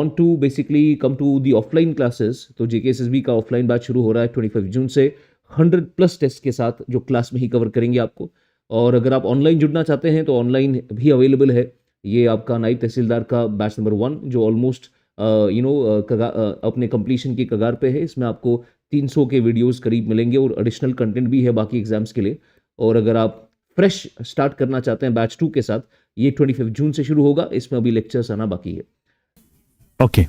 want to basically come to the offline classes, तो JKSSB का offline batch शुरू हो रहा है 25 जून से 100+ टेस्ट के साथ, जो क्लास में ही कवर करेंगे आपको। और अगर आप ऑनलाइन जुड़ना चाहते हैं तो ऑनलाइन भी अवेलेबल है। ये आपका नायब तहसीलदार का बैच नंबर 1 जो ऑलमोस्ट अपने कंप्लीशन की कगार पे है। इसमें आपको 300 के वीडियोस करीब मिलेंगे और एडिशनल कंटेंट भी है बाकी एग्जाम्स के लिए। और अगर आप फ्रेश स्टार्ट करना चाहते हैं बैच 2 के साथ, ये 25 जून से शुरू होगा। इसमें अभी लेक्चर्स आना बाकी है। ओके,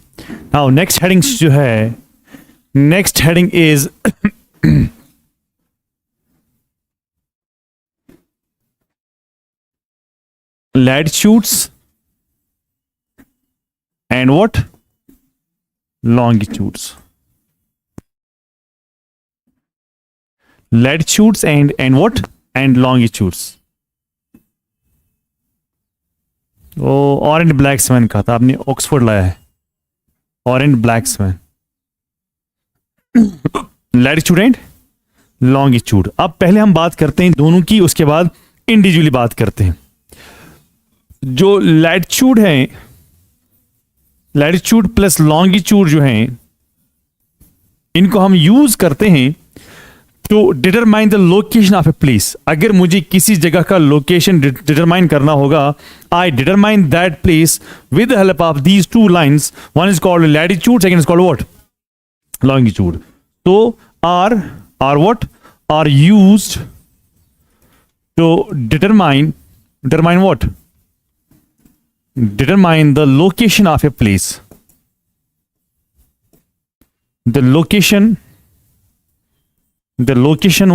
नाउ नेक्स्ट हेडिंग जो है, next heading is latitudes and what? Longitudes. Latitudes and what? And longitudes. वो ऑरेंज ब्लैक स्वैन का था, आपने ऑक्सफोर्ड लाया है। Orange black swan, latitude and longitude. अब पहले हम बात करते हैं दोनों की, उसके बाद इंडिविजुअली बात करते हैं। जो लैटिट्यूड है, लैटिट्यूड प्लस लॉन्गिट्यूड जो है, इनको हम यूज करते हैं to determine the location of a place. अगर मुझे किसी जगह का लोकेशन डिटरमाइन करना होगा, I determine that place with the help of these two lines. One is called latitude, second is called what? Longitude. तो are what? Are used to determine what? Determine the location of a place. The location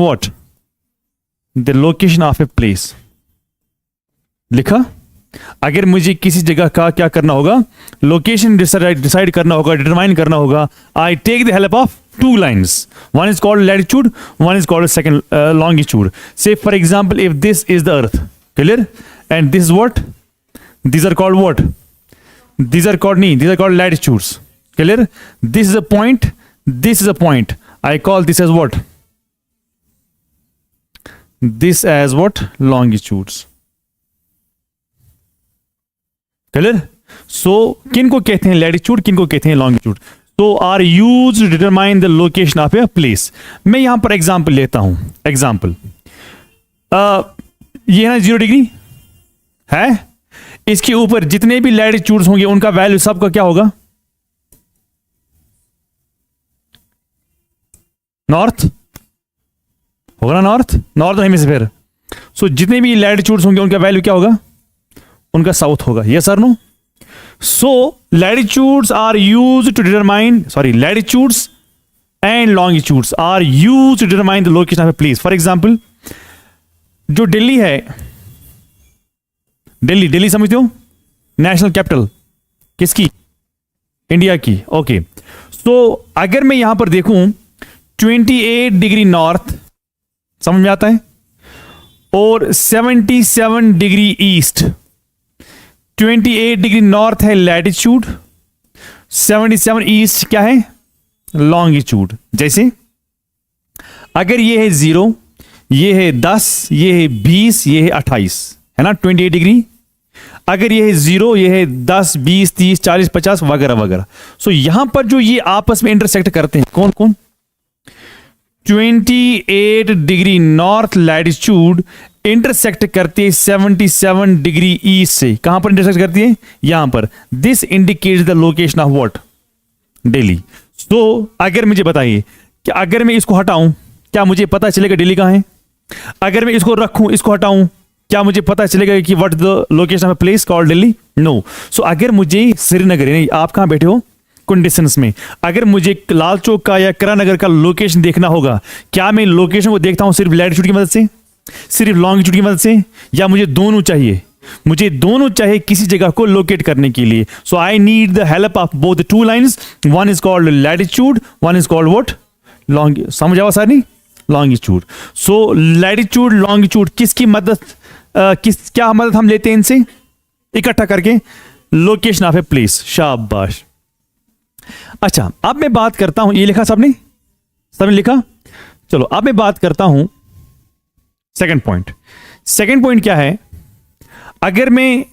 what? The location of a place. लिखा? अगर मुझे किसी जगह का क्या करना होगा, लोकेशन डिसाइड करना होगा, डिटरमाइन करना होगा, I take the help of two lines. One is called latitude, one is called second longitude. Say for example, if this is the earth, clear? And this is what? These are called what? These are called latitudes. Clear? This is a point, this is a point. I call this as what? This as what? Longitudes. Clear? So किनको कहते हैं latitude, किनको कहते हैं longitude? So are used to determine the location of a place. मैं यहां पर example लेता हूं। एग्जाम्पल, ये है 0 डिग्री है, इसके ऊपर जितने भी लैटिट्यूड्स होंगे उनका वैल्यू सबका क्या होगा? नॉर्थ होगा ना, नॉर्थ हेमिस्फीयर। सो जितने भी लैटिट्यूड्स होंगे उनका वैल्यू क्या होगा? उनका साउथ होगा। यस और no? So latitudes are used to determine, latitudes and longitudes are used to determine the location of a place. For example, जो दिल्ली है, दिल्ली समझते हो? नेशनल कैपिटल किसकी? इंडिया की। ओके, सो अगर मैं यहां पर देखूं 28 डिग्री नॉर्थ, समझ में आता है, और 77 डिग्री ईस्ट। 28 डिग्री नॉर्थ है लैटिट्यूड, 77 ईस्ट क्या है? लॉन्गिट्यूड। जैसे अगर ये है 0, ये है 10, ये है 20, ये है 28, है ना, 28 डिग्री। अगर ये है 0, ये है 10, 20, 30, 40, 50 वगैरह वगैरह। सो यहां पर जो ये आपस में इंटरसेक्ट करते हैं, कौन कौन? 28 डिग्री नॉर्थ लैटिट्यूड इंटरसेक्ट करती है 77 डिग्री ईस्ट से। कहां पर इंटरसेक्ट करती है? यहां पर। This indicates the location of what? Delhi. तो अगर मुझे बताइए कि अगर मैं इसको हटाऊं, क्या मुझे पता चलेगा दिल्ली कहां है? अगर मैं इसको रखूं, इसको हटाऊं, क्या मुझे पता चलेगा कि what the location of a place called Delhi? No. So अगर मुझे श्रीनगर, नहीं, आप कहां बैठे हो? कंडीशंस में। अगर मुझे लाल चौक का या करानगर का लोकेशन देखना होगा, क्या मैं लोकेशन को देखता हूं सिर्फ लैटिट्यूड की मदद से, सिर्फ लॉन्गिट्यूड की मदद से, या मुझे दोनों चाहिए? मुझे दोनों चाहिए किसी जगह को लोकेट करने के लिए। So I need the help of both the two lines. One is called latitude, one is called what? Long. समझ आवा सारी? लॉन्गिट्यूड। सो लैटिट्यूड, लॉन्गिट्यूड किसकी मदद, क्या मदद हम लेते हैं इनसे इकट्ठा करके? Location of a place. शाबाश। अच्छा, अब मैं बात करता हूं, ये लिखा सबने लिखा? चलो अब मैं बात करता हूं सेकंड पॉइंट। सेकंड पॉइंट क्या है? अगर मैं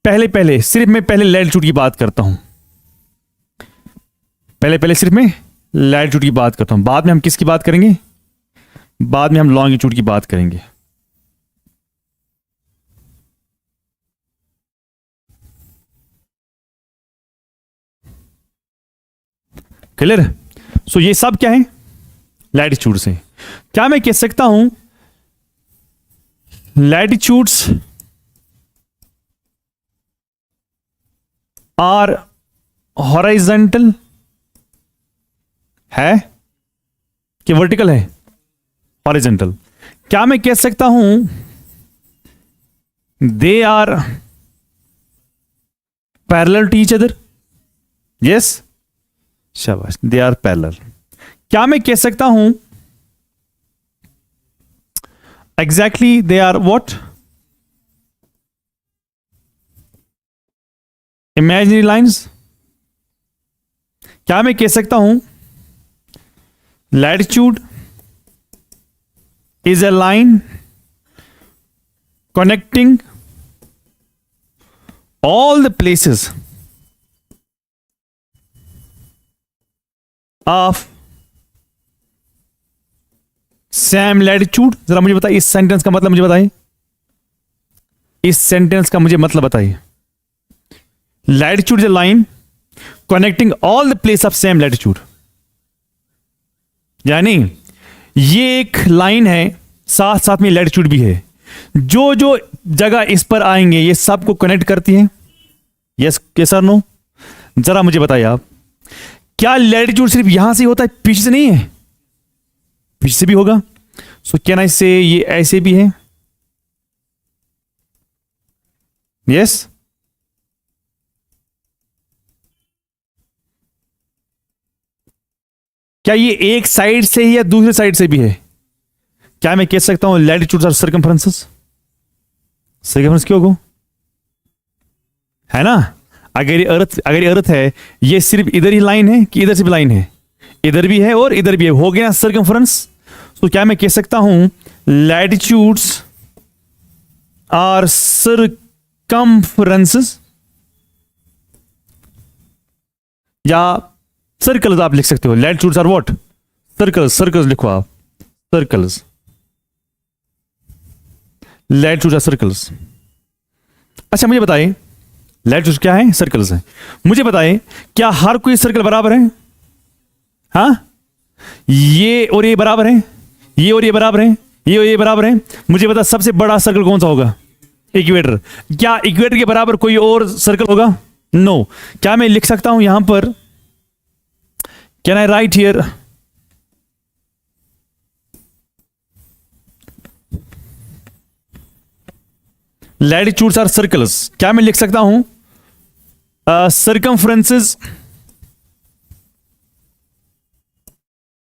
पहले सिर्फ मैं पहले लैटिट्यूड की बात करता हूं, पहले पहले सिर्फ मैं लैटिट्यूड की बात करता हूं, बाद में हम किसकी बात करेंगे, बाद में हम लॉन्गिट्यूड की बात करेंगे। क्लियर? सो ये सब क्या है, लैटिट्यूड से। क्या मैं कह सकता हूं लैटिट्यूड्स आर हॉराइजेंटल है कि वर्टिकल है? हॉरिजॉन्टल। क्या मैं कह सकता हूं they are parallel to each other? Yes, शाबाश, दे आर पैरेलल। क्या मैं कह सकता हूं exactly they are what? Imaginary lines. क्या मैं कह सकता हूं latitude is a line connecting all the places of same latitude? जरा मुझे बताइए, इस सेंटेंस का मतलब मुझे बताइए, इस सेंटेंस का मुझे मतलब बताइए। Latitude is a line connecting all the place of same latitude, यानी ये एक लाइन है, साथ साथ में लैटिट्यूड भी है। जो जो जगह इस पर आएंगे ये सबको कनेक्ट करती हैं। यस के सर, नो? जरा मुझे बताइए आप, क्या लैटिट्यूड सिर्फ यहां से होता है, पीछे से नहीं है? पीछे से भी होगा। सो कैन आई से ये ऐसे भी है? यस। क्या ये एक साइड से ही या दूसरे साइड से भी है? क्या मैं कह सकता हूं लैटिट्यूड्स आर सर्कमफ्रेंसेस? सर्कमफ्रेंस क्यों को है ना? अगर ये अर्थ है, ये सिर्फ इधर ही लाइन है कि इधर से भी लाइन है? इधर भी है और इधर भी है, हो गया ना सर्कमफ्रेंस। तो क्या मैं कह सकता हूं लैटिट्यूड्स आर सर्कमफ्रेंसेस, या सर्कल्स आप लिख सकते हो। Latitudes are what? Circles. Circles लिखो आप, सर्कल्स। Latitudes are circles. अच्छा मुझे बताइए, लैटिट्यूड्स क्या है? सर्कल्स है। मुझे बताइए, क्या हर कोई सर्कल बराबर है? हाँ, ये और ये बराबर है, ये और ये बराबर है, ये और ये बराबर है। मुझे बता सबसे बड़ा सर्कल कौन सा होगा? इक्वेटर। क्या इक्वेटर के बराबर कोई और सर्कल होगा? नो। क्या मैं लिख सकता हूं यहां पर, can I write here latitudes are circles? क्या मैं लिख सकता हूं circumferences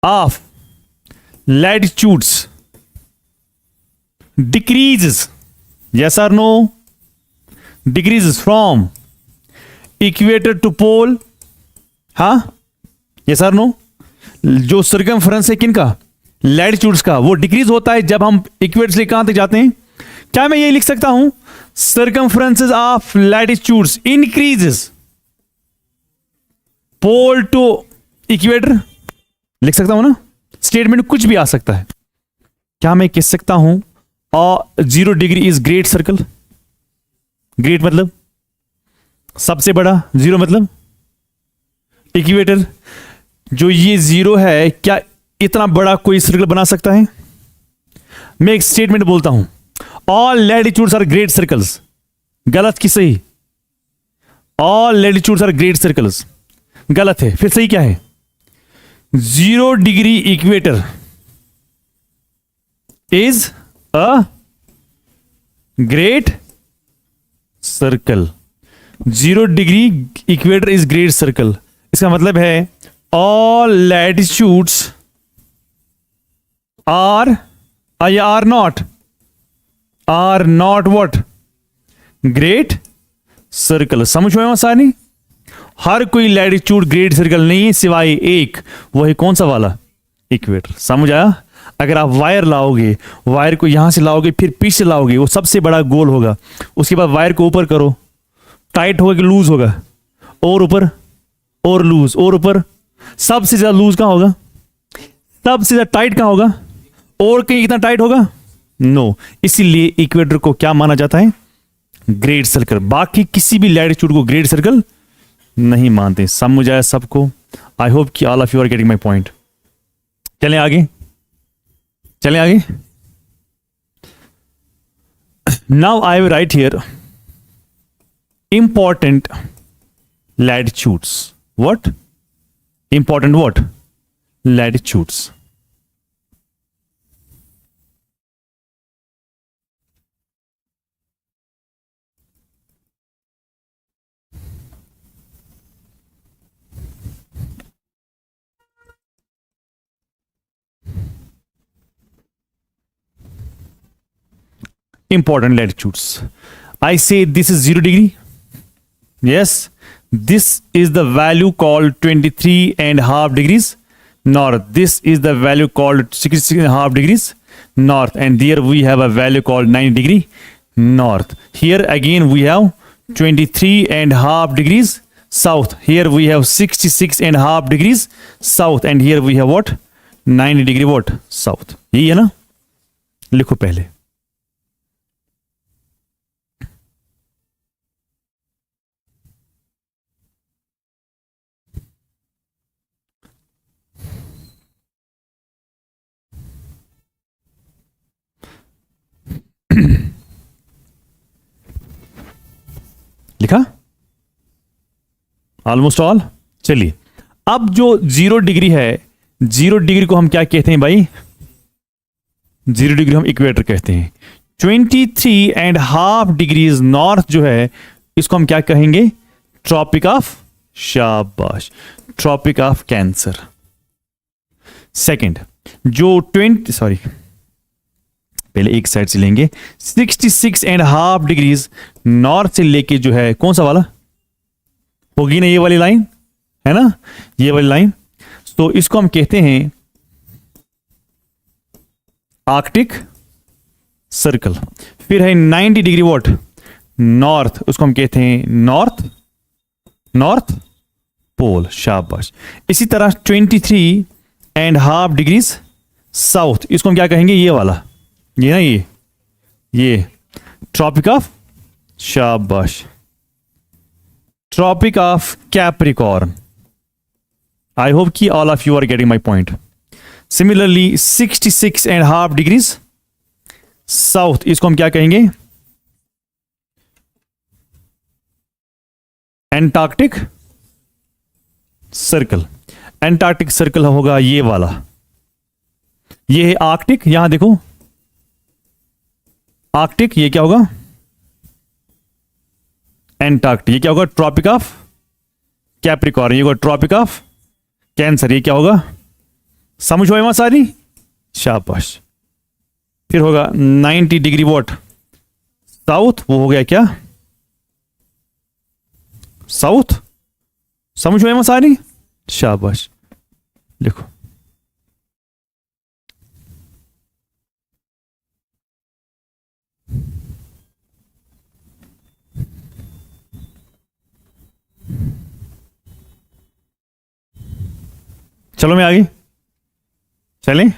of latitudes decreases, yes or no? Decreases from equator to pole, हाँ, yes or no? जो सर्कमफ्रेंस है किनका? लैटिट्यूड्स का, वो डिक्रीज होता है जब हम इक्वेटर से कहां तक जाते हैं। क्या मैं ये लिख सकता हूं circumferences of latitudes increases pole to equator? लिख सकता हूं ना? स्टेटमेंट कुछ भी आ सकता है। क्या मैं कह सकता हूं 0 degree is great circle? Great मतलब सबसे बड़ा, 0 मतलब इक्वेटर। जो ये 0 है, क्या इतना बड़ा कोई सर्कल बना सकता है? मैं एक स्टेटमेंट बोलता हूं, all latitudes are great circles. गलत कि सही? All latitudes are great circles गलत है। फिर सही क्या है? 0 degree equator is a great circle. 0 degree equator is great circle. इसका मतलब है all latitudes are not what? Great circle. समझ में आसानी? हर कोई लैटिट्यूड ग्रेट सर्कल नहीं है सिवाय एक, वही कौन सा वाला? इक्वेटर। समझ आया? अगर आप वायर लाओगे, वायर को यहां से लाओगे फिर पीछे लाओगे, वो सबसे बड़ा गोल होगा। उसके बाद वायर को ऊपर करो, टाइट होगा कि लूज होगा? और ऊपर और लूज, और ऊपर सबसे ज्यादा लूज कहां होगा, सबसे ज्यादा टाइट कहां होगा, और कहीं कितना टाइट होगा, नो इसीलिए इक्वेटर को क्या माना जाता है, ग्रेट सर्कल। बाकी किसी भी लैटिट्यूड को ग्रेट सर्कल नहीं मानते। समझ आया सबको? आई होप कि all of you are getting my point. चलें आगे, चलें आगे। Now I will write here important latitudes. What? Important what? Latitudes. Important latitudes. I say this is 0 degree. Yes. This is the value called 23.5 degrees north. This is the value called 66.5 degrees north. And there we have a value called 90 degree north. Here again we have 23.5 degrees south. Here we have 66.5 degrees south. And here we have what? 90 degree what? South. यही है ना? लिखो पहले। लिखा almost all. चलिए अब जो 0 degree है, 0 डिग्री को हम क्या कहते हैं भाई, 0 डिग्री हम इक्वेटर कहते हैं। 23.5 डिग्रीज नॉर्थ जो है इसको हम क्या कहेंगे, ट्रॉपिक ऑफ, शाबाश, ट्रॉपिक ऑफ कैंसर। सेकंड जो 20 सॉरी पहले एक साइड से लेंगे, 66.5 डिग्रीज नॉर्थ से लेके जो है कौन सा वाला होगी ना, ये वाली लाइन है ना, ये वाली लाइन। तो इसको हम कहते हैं आर्कटिक सर्कल। फिर है 90 डिग्री वॉट नॉर्थ, उसको हम कहते हैं नॉर्थ पोल, शाबाश। इसी तरह 23.5 डिग्रीज साउथ, इसको हम क्या कहेंगे, ये वाला, ये ना, ये ट्रॉपिक ऑफ, शाबाश, tropic of capricorn. I hope कि all of you are getting my point. Similarly 66.5 degrees south, इसको हम क्या कहेंगे, एंटार्क्टिक सर्कल। एंटार्क्टिक सर्कल होगा ये वाला, ये है आर्कटिक, यहां देखो आर्कटिक, ये क्या होगा एंटार्क्टिक, ये क्या होगा ट्रॉपिक ऑफ कैप्रिकॉर्न, ये होगा ट्रॉपिक ऑफ कैंसर, ये क्या होगा, समझ हुआ सारी, शाबाश। फिर होगा 90 डिग्री वॉट साउथ, वो हो गया क्या साउथ, समझ हुआ सारी, शाबाश, लिखो। चलो मैं आगे, चलें,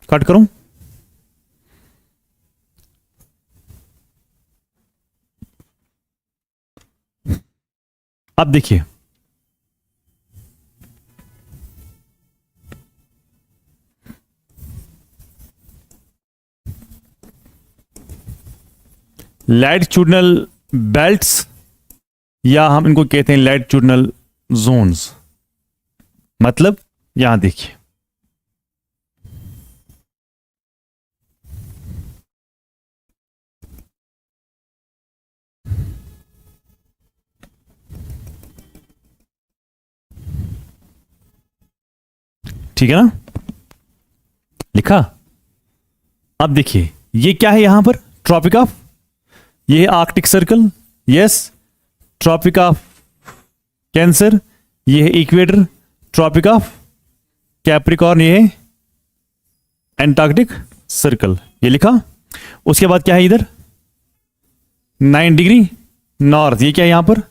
कट करूं। अब देखिए लैटिट्यूडनल बेल्ट्स, या हम इनको कहते हैं लैटिट्यूडनल जोन्स। मतलब यहां देखिए, ठीक है ना, लिखा। अब देखिए ये क्या है यहां पर, ट्रॉपिक ऑफ, ये है arctic circle, yes, tropic of cancer, ये है इक्वेटर, ट्रॉपिक ऑफ कैप्रिकॉर्न, ये है एंटार्क्टिक सर्कल, ये लिखा। उसके बाद क्या है इधर 9 डिग्री नॉर्थ, ये क्या है यहां पर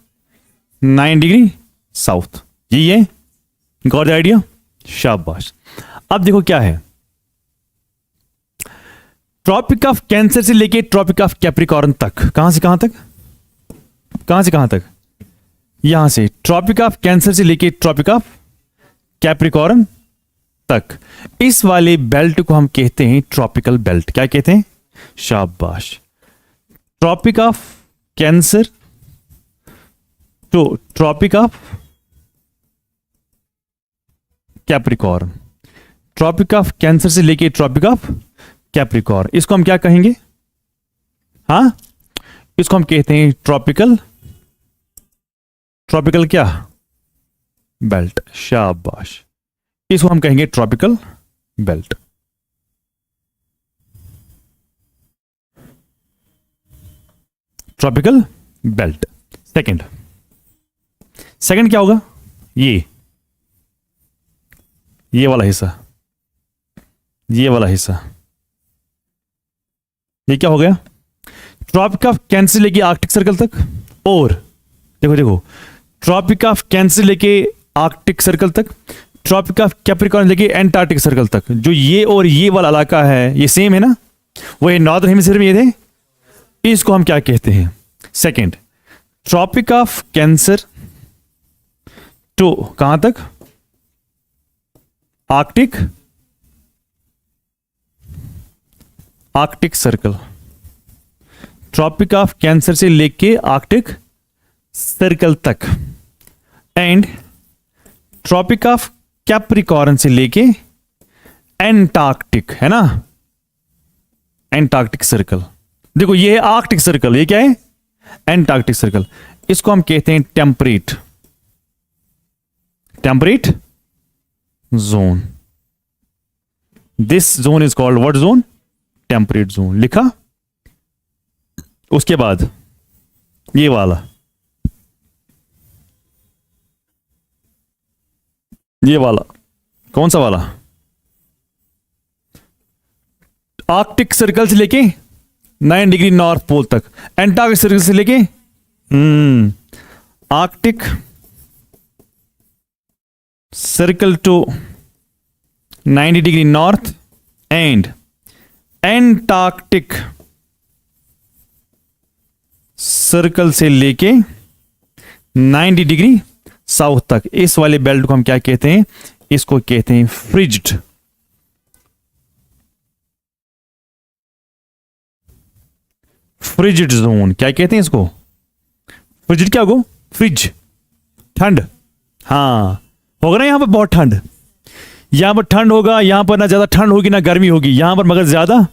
9 डिग्री साउथ, ये गॉट द आइडिया? शाबाश। अब देखो क्या है, ट्रॉपिक ऑफ कैंसर से लेके ट्रॉपिक ऑफ कैप्रिकॉर्न तक, कहां से कहां तक, कहां से कहां तक, यहां से ट्रॉपिक ऑफ कैंसर से लेके ट्रॉपिक ऑफ कैप्रिकॉर्न तक, इस वाले बेल्ट को हम कहते हैं ट्रॉपिकल बेल्ट। क्या कहते हैं? शाबाश। Tropic of cancer to tropic of capricorn, tropic of cancer से लेके ट्रॉपिक ऑफ कैप्रिकॉर्न, इसको हम क्या कहेंगे? हां, इसको हम कहते हैं ट्रॉपिकल, ट्रॉपिकल क्या? बेल्ट। शाबाश, इसको हम कहेंगे tropical belt. Tropical belt. Second, second क्या होगा? ये वाला हिस्सा, ये वाला हिस्सा, ये क्या हो गया? ट्रॉपिक ऑफ कैंसर लेके आर्कटिक सर्कल तक, और देखो देखो, ट्रॉपिक ऑफ कैंसर लेके आर्कटिक सर्कल तक, ट्रॉपिक ऑफ कैप्रिकॉर्न लेके एंटार्क्टिक सर्कल तक। जो ये और ये वाला इलाका है, ये सेम है ना, वो ये नॉर्दर्न हेमिस्फीयर में ये थे। इसको हम क्या कहते हैं? Second, tropic of cancer to कहां तक? Arctic, arctic circle, tropic of cancer से लेके आर्कटिक सर्कल तक, एंड ट्रॉपिक ऑफ कैप्रिकॉर्न से लेके एंटार्क्टिक, है ना, एंटार्क्टिक सर्कल। देखो ये है आर्कटिक सर्कल, ये क्या है? Antarctic circle. इसको हम कहते हैं temperate, temperate zone. This zone is called what zone? Temperate zone. लिखा? उसके बाद ये वाला, ये वाला कौन सा वाला? आर्कटिक सर्कल से लेके 9 डिग्री नॉर्थ पोल तक, एंटार्क्टिक सर्कल से लेके arctic circle to 90 degree north and antarctic circle से लेके 90 डिग्री साउथ तक। इस वाले बेल्ट को हम क्या कहते हैं? इसको कहते हैं फ्रिज्ड, फ्रिज्ड जोन। क्या कहते हैं इसको? फ्रिज्ड क्या होगा? फ्रिज, ठंड। हाँ, होगा ना यहां पर बहुत ठंड, यहां पर ठंड होगा, यहां पर ना ज्यादा ठंड होगी ना गर्मी होगी, यहां पर मगर ज्यादा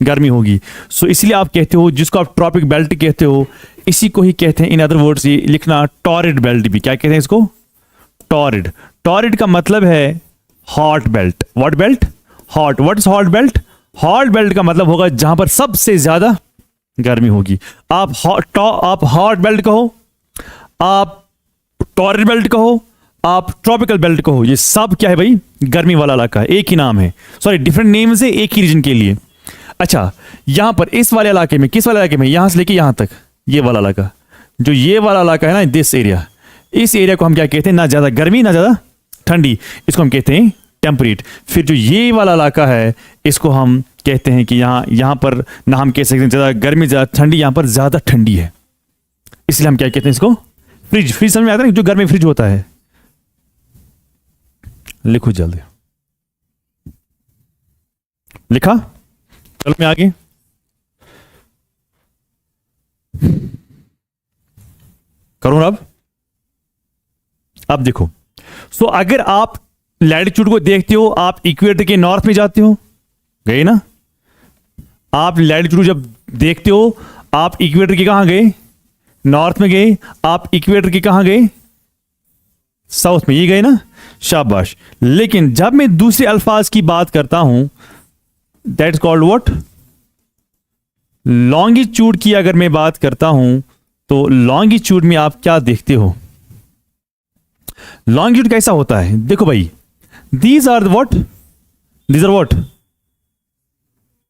गर्मी होगी। सो इसलिए आप कहते हो, जिसको आप ट्रॉपिक बेल्ट कहते हो, इसी को ही कहते हैं, इन अदर वर्ड्स ये लिखना टॉरिड बेल्ट भी। क्या कहते हैं इसको? टॉरिड। टॉरिड का मतलब है hot belt. What belt? Hot. What is hot belt? Hot belt का मतलब होगा जहां पर सबसे ज्यादा गर्मी होगी। आप हॉट बेल्ट कहो, आप टॉरिड बेल्ट कहो, आप ट्रॉपिकल बेल्ट कहो, ये सब क्या है भाई? गर्मी वाला इलाका। एक ही नाम है, सॉरी डिफरेंट नेम से एक ही रीजन के लिए। अच्छा, यहां पर इस वाले इलाके में, किस वाले इलाके में? यहां से लेके यहां तक, ये वाला इलाका, जो ये वाला इलाका है ना, दिस एरिया, इस एरिया को हम क्या कहते हैं? ना ज्यादा गर्मी ना ज्यादा ठंडी, इसको हम कहते हैं टेम्परेट। फिर जो ये वाला इलाका है, इसको हम कहते हैं कि यहां पर ना हम कह सकते हैं ज्यादा गर्मी ज्यादा ठंडी, यहां पर ज्यादा ठंडी है, इसलिए हम क्या कहते हैं इसको? फ्रिज। फ्रिज समझ में आता है? जो घर में फ्रिज होता है। लिखो जल्दी, लिखा? चलो मैं आगे करूं अब देखो, सो अगर आप लैटिट्यूड को देखते हो, आप इक्वेटर के नॉर्थ में जाते हो, गए ना? आप लैटिट्यूड जब देखते हो, आप इक्वेटर के कहां गए? नॉर्थ में गए। आप इक्वेटर के कहां गए? साउथ में, ये गए ना? शाबाश। लेकिन जब मैं दूसरे अल्फाज की बात करता हूं, that is called what? Longitude की अगर मैं बात करता हूं, तो लॉन्गिट्यूड में आप क्या देखते हो? लॉन्गिट्यूड कैसा होता है? देखो भाई, these are what? These are what?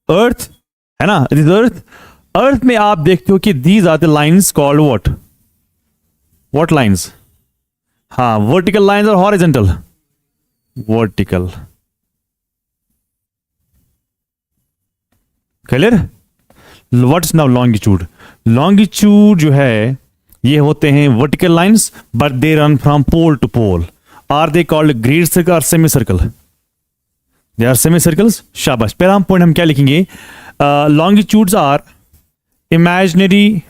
Earth, है ना? This earth. अर्थ में आप देखते हो कि these are the lines called what? What lines? हाँ, वर्टिकल लाइन्स और horizontal. Vertical. Clear? What's now longitude? Longitude जो है ये होते हैं vertical lines, but they run from pole to pole. Are they called great circle और semi circle? They are semi circles. शाबाश। पहला पॉइंट हम क्या लिखेंगे? Longitudes are imaginary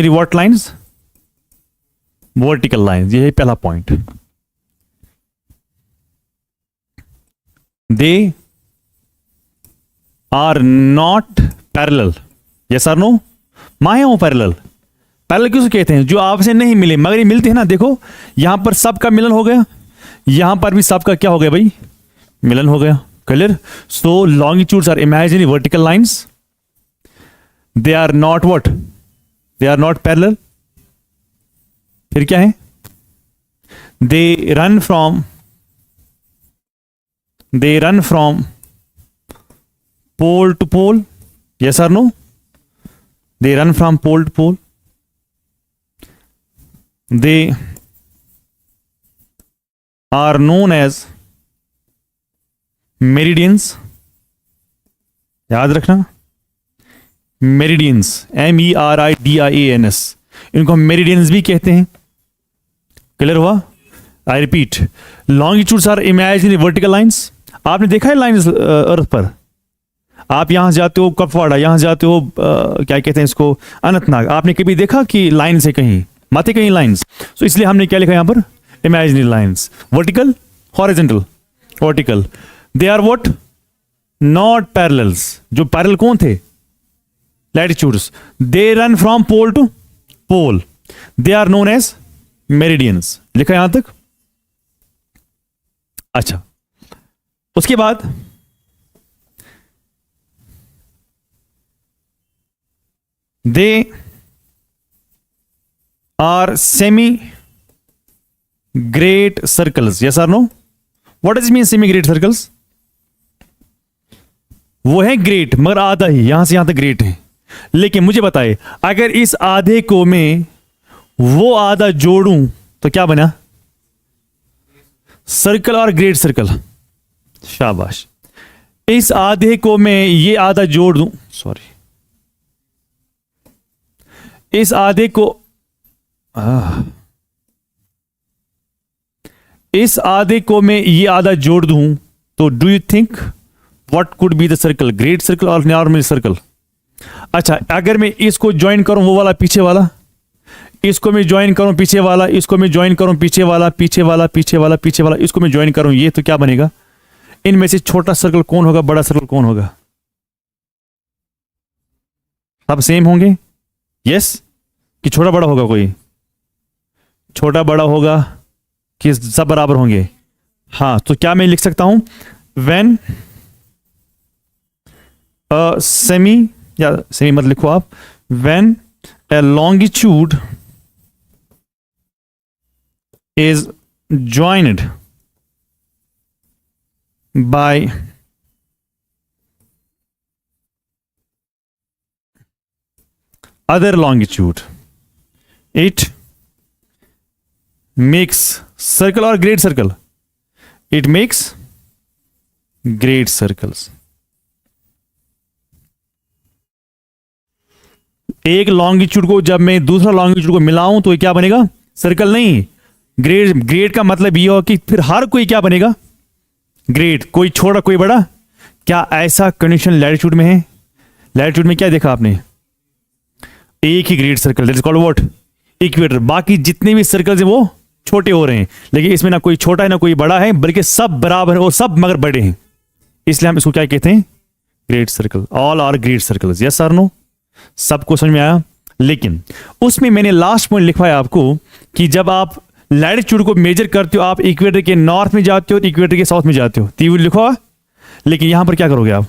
what lines? Vertical lines. ये है पहला point. They are not parallel. Yes और नो? माए हो पैरेलल? पैरेलल किसको कहते हैं? जो आपसे नहीं मिले मगर ये मिलते हैं ना। देखो यहां पर सबका मिलन हो गया, यहां पर भी सबका क्या हो गया भाई? मिलन हो गया। Clear? So longitudes are imaginary vertical lines. They are not what? They are not parallel. फिर क्या है? They run from pole to pole. Yes और no? They run from pole to pole. They are known as meridians. याद रखना, meridians, MERIDIANS, इनको हम meridians भी कहते हैं। क्लियर हुआ? I repeat, longitudes are imaginary vertical lines. आपने देखा है लाइंस अर्थ पर? आप यहां जाते हो कपवाड़ा, यहां जाते हो क्या कहते हैं इसको, अनंतनाग, आपने कभी देखा कि लाइन से कहीं माते कहीं लाइंस? तो इसलिए हमने क्या लिखा यहां पर? Imaginary lines. Vertical, horizontal, vertical. They are what? Not parallels. जो पैरेलल कौन थे? Latitudes. They run from pole to pole. They are known as meridians. लिखा यहां तक? अच्छा, उसके बाद they are semi great circles. Yes or no? What does mean semi great circles? वो है ग्रेट मगर आधा ही, यहां से यहां तक ग्रेट है। लेकिन मुझे बताए, अगर इस आधे को मैं वो आधा जोड़ूं तो क्या बना? सर्कल और ग्रेट सर्कल। शाबाश। इस आधे को मैं ये आधा जोड़ दूं, सॉरी, इस आधे को इस आधे को मैं ये आधा जोड़ दूं तो do you think what could be the circle? Great circle और नॉर्मल सर्कल? अच्छा, अगर मैं इसको ज्वाइन करूं, वो वाला पीछे वाला, इसको मैं ज्वाइन करूं पीछे वाला, इसको मैं ज्वाइन करूं पीछे वाला, पीछे वाला, पीछे वाला, पीछे वाला, इसको मैं ज्वाइन करूं, ये तो क्या बनेगा? इनमें से छोटा सर्कल कौन होगा, बड़ा सर्कल कौन होगा? सब सेम होंगे? यस? कि छोटा बड़ा होगा? कोई छोटा बड़ा होगा कि सब बराबर होंगे? हाँ, तो क्या मैं लिख सकता हूं? व्हेन सेमी, या सेमी मत लिखो आप, when a longitude is joined by other longitude, it makes circle or great circle? It makes great circles. एक लॉन्गिट्यूड को जब मैं दूसरा लॉन्गिट्यूड को मिलाऊं तो ये क्या बनेगा? सर्कल नहीं, ग्रेड। ग्रेड का मतलब ये हो कि फिर हर कोई क्या बनेगा? ग्रेड। कोई छोटा कोई बड़ा। क्या ऐसा कंडीशन लैटिट्यूड में है? लैटिट्यूड में क्या देखा आपने? एक ही great circle, that is called what? Equator. बाकी जितने भी सर्कल्स हैं वो छोटे हो रहे हैं, लेकिन इसमें ना कोई छोटा है ना कोई बड़ा है, बल्कि सब बराबर है और सब मगर बड़े हैं। इसलिए हम इसको क्या कहते हैं? Great circle. All are great circles. Yes और नो? सबको समझ में आया? लेकिन उसमें मैंने लास्ट पॉइंट लिखवाया आपको कि जब आप लैटिट्यूड को मेजर करते हो, आप इक्वेटर के नॉर्थ में जाते हो, इक्वेटर के साउथ में जाते हो, तीव्र लिखो। लेकिन यहां पर क्या करोगे आप?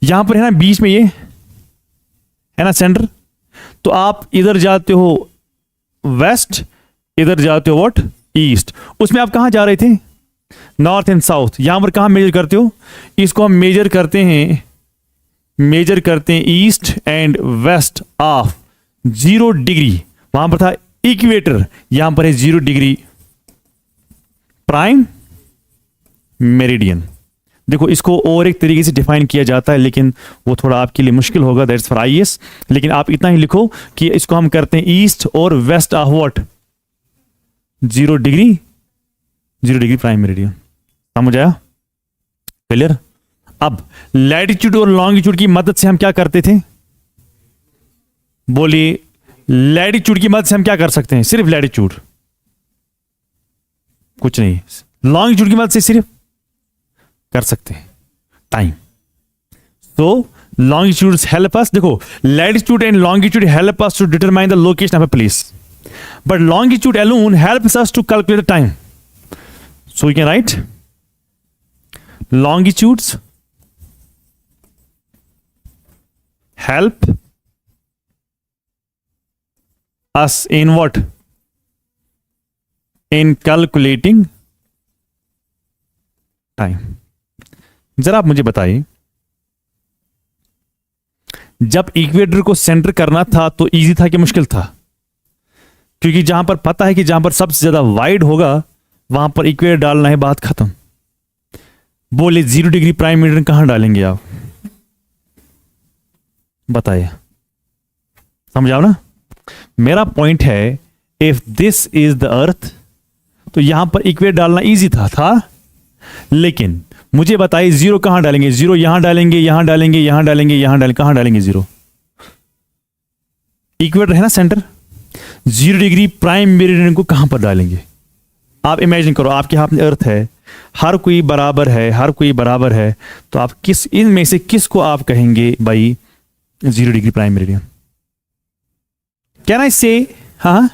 यहां पर है ना बीच में ये है ना सेंटर, तो आप इधर जाते हो वेस्ट, इधर जाते हो व्हाट? ईस्ट। उसमें आप कहां जा रहे थे? North and south. यहां पर कहां मेजर करते हो? इसको हम मेजर करते हैं ईस्ट एंड वेस्ट ऑफ 0 डिग्री। वहां पर था इक्वेटर, यहां पर है 0 डिग्री प्राइम मेरिडियन। देखो इसको और एक तरीके से डिफाइन किया जाता है, लेकिन वो थोड़ा आपके लिए मुश्किल होगा, दैट्स फॉर आईएएस। लेकिन आप इतना ही लिखो कि इसको हम करते हैं ईस्ट और west of what, 0 degree prime meridian. समझ आया? क्लियर? अब लैटिट्यूड और लॉन्गिट्यूड की मदद से हम क्या करते थे? बोलिए, लैटिट्यूड की मदद से हम क्या कर सकते हैं? सिर्फ लैटिट्यूड, कुछ नहीं। लॉन्गिट्यूड की मदद से सिर्फ कर सकते हैं टाइम। तो लॉन्गिट्यूड्स हेल्प अस, देखो latitude and longitude help us to determine the location of a place, but longitude alone helps us to calculate the time. So you can write longitudes help us in what? In calculating time. जरा आप मुझे बताइए, जब equator को centre करना था तो easy था कि मुश्किल था? क्योंकि जहां पर पता है कि जहां पर सबसे ज्यादा वाइड होगा वहां पर इक्वेटर डालना है, बात खत्म। बोले 0 डिग्री प्राइम मेरिडियन कहां डालेंगे आप? बताइए, समझाओ ना। मेरा पॉइंट है, if this is the earth तो यहां पर इक्वेटर डालना इजी था, लेकिन मुझे बताइए 0 कहां डालेंगे? 0 यहां डालेंगे, यहां डालेंगे, यहां डालेंगे, यहां डालेंगे, कहां डालेंगे 0? इक्वेटर है ना सेंटर, 0 डिग्री प्राइम मेरिडियन को कहां पर डालेंगे? आप इमेजिन करो, आपके हाथ में अर्थ है, हर कोई बराबर है, हर कोई बराबर है, तो आप किस इनमें से किसको आप कहेंगे भाई 0 degree prime meridian? Can I say? हाँ,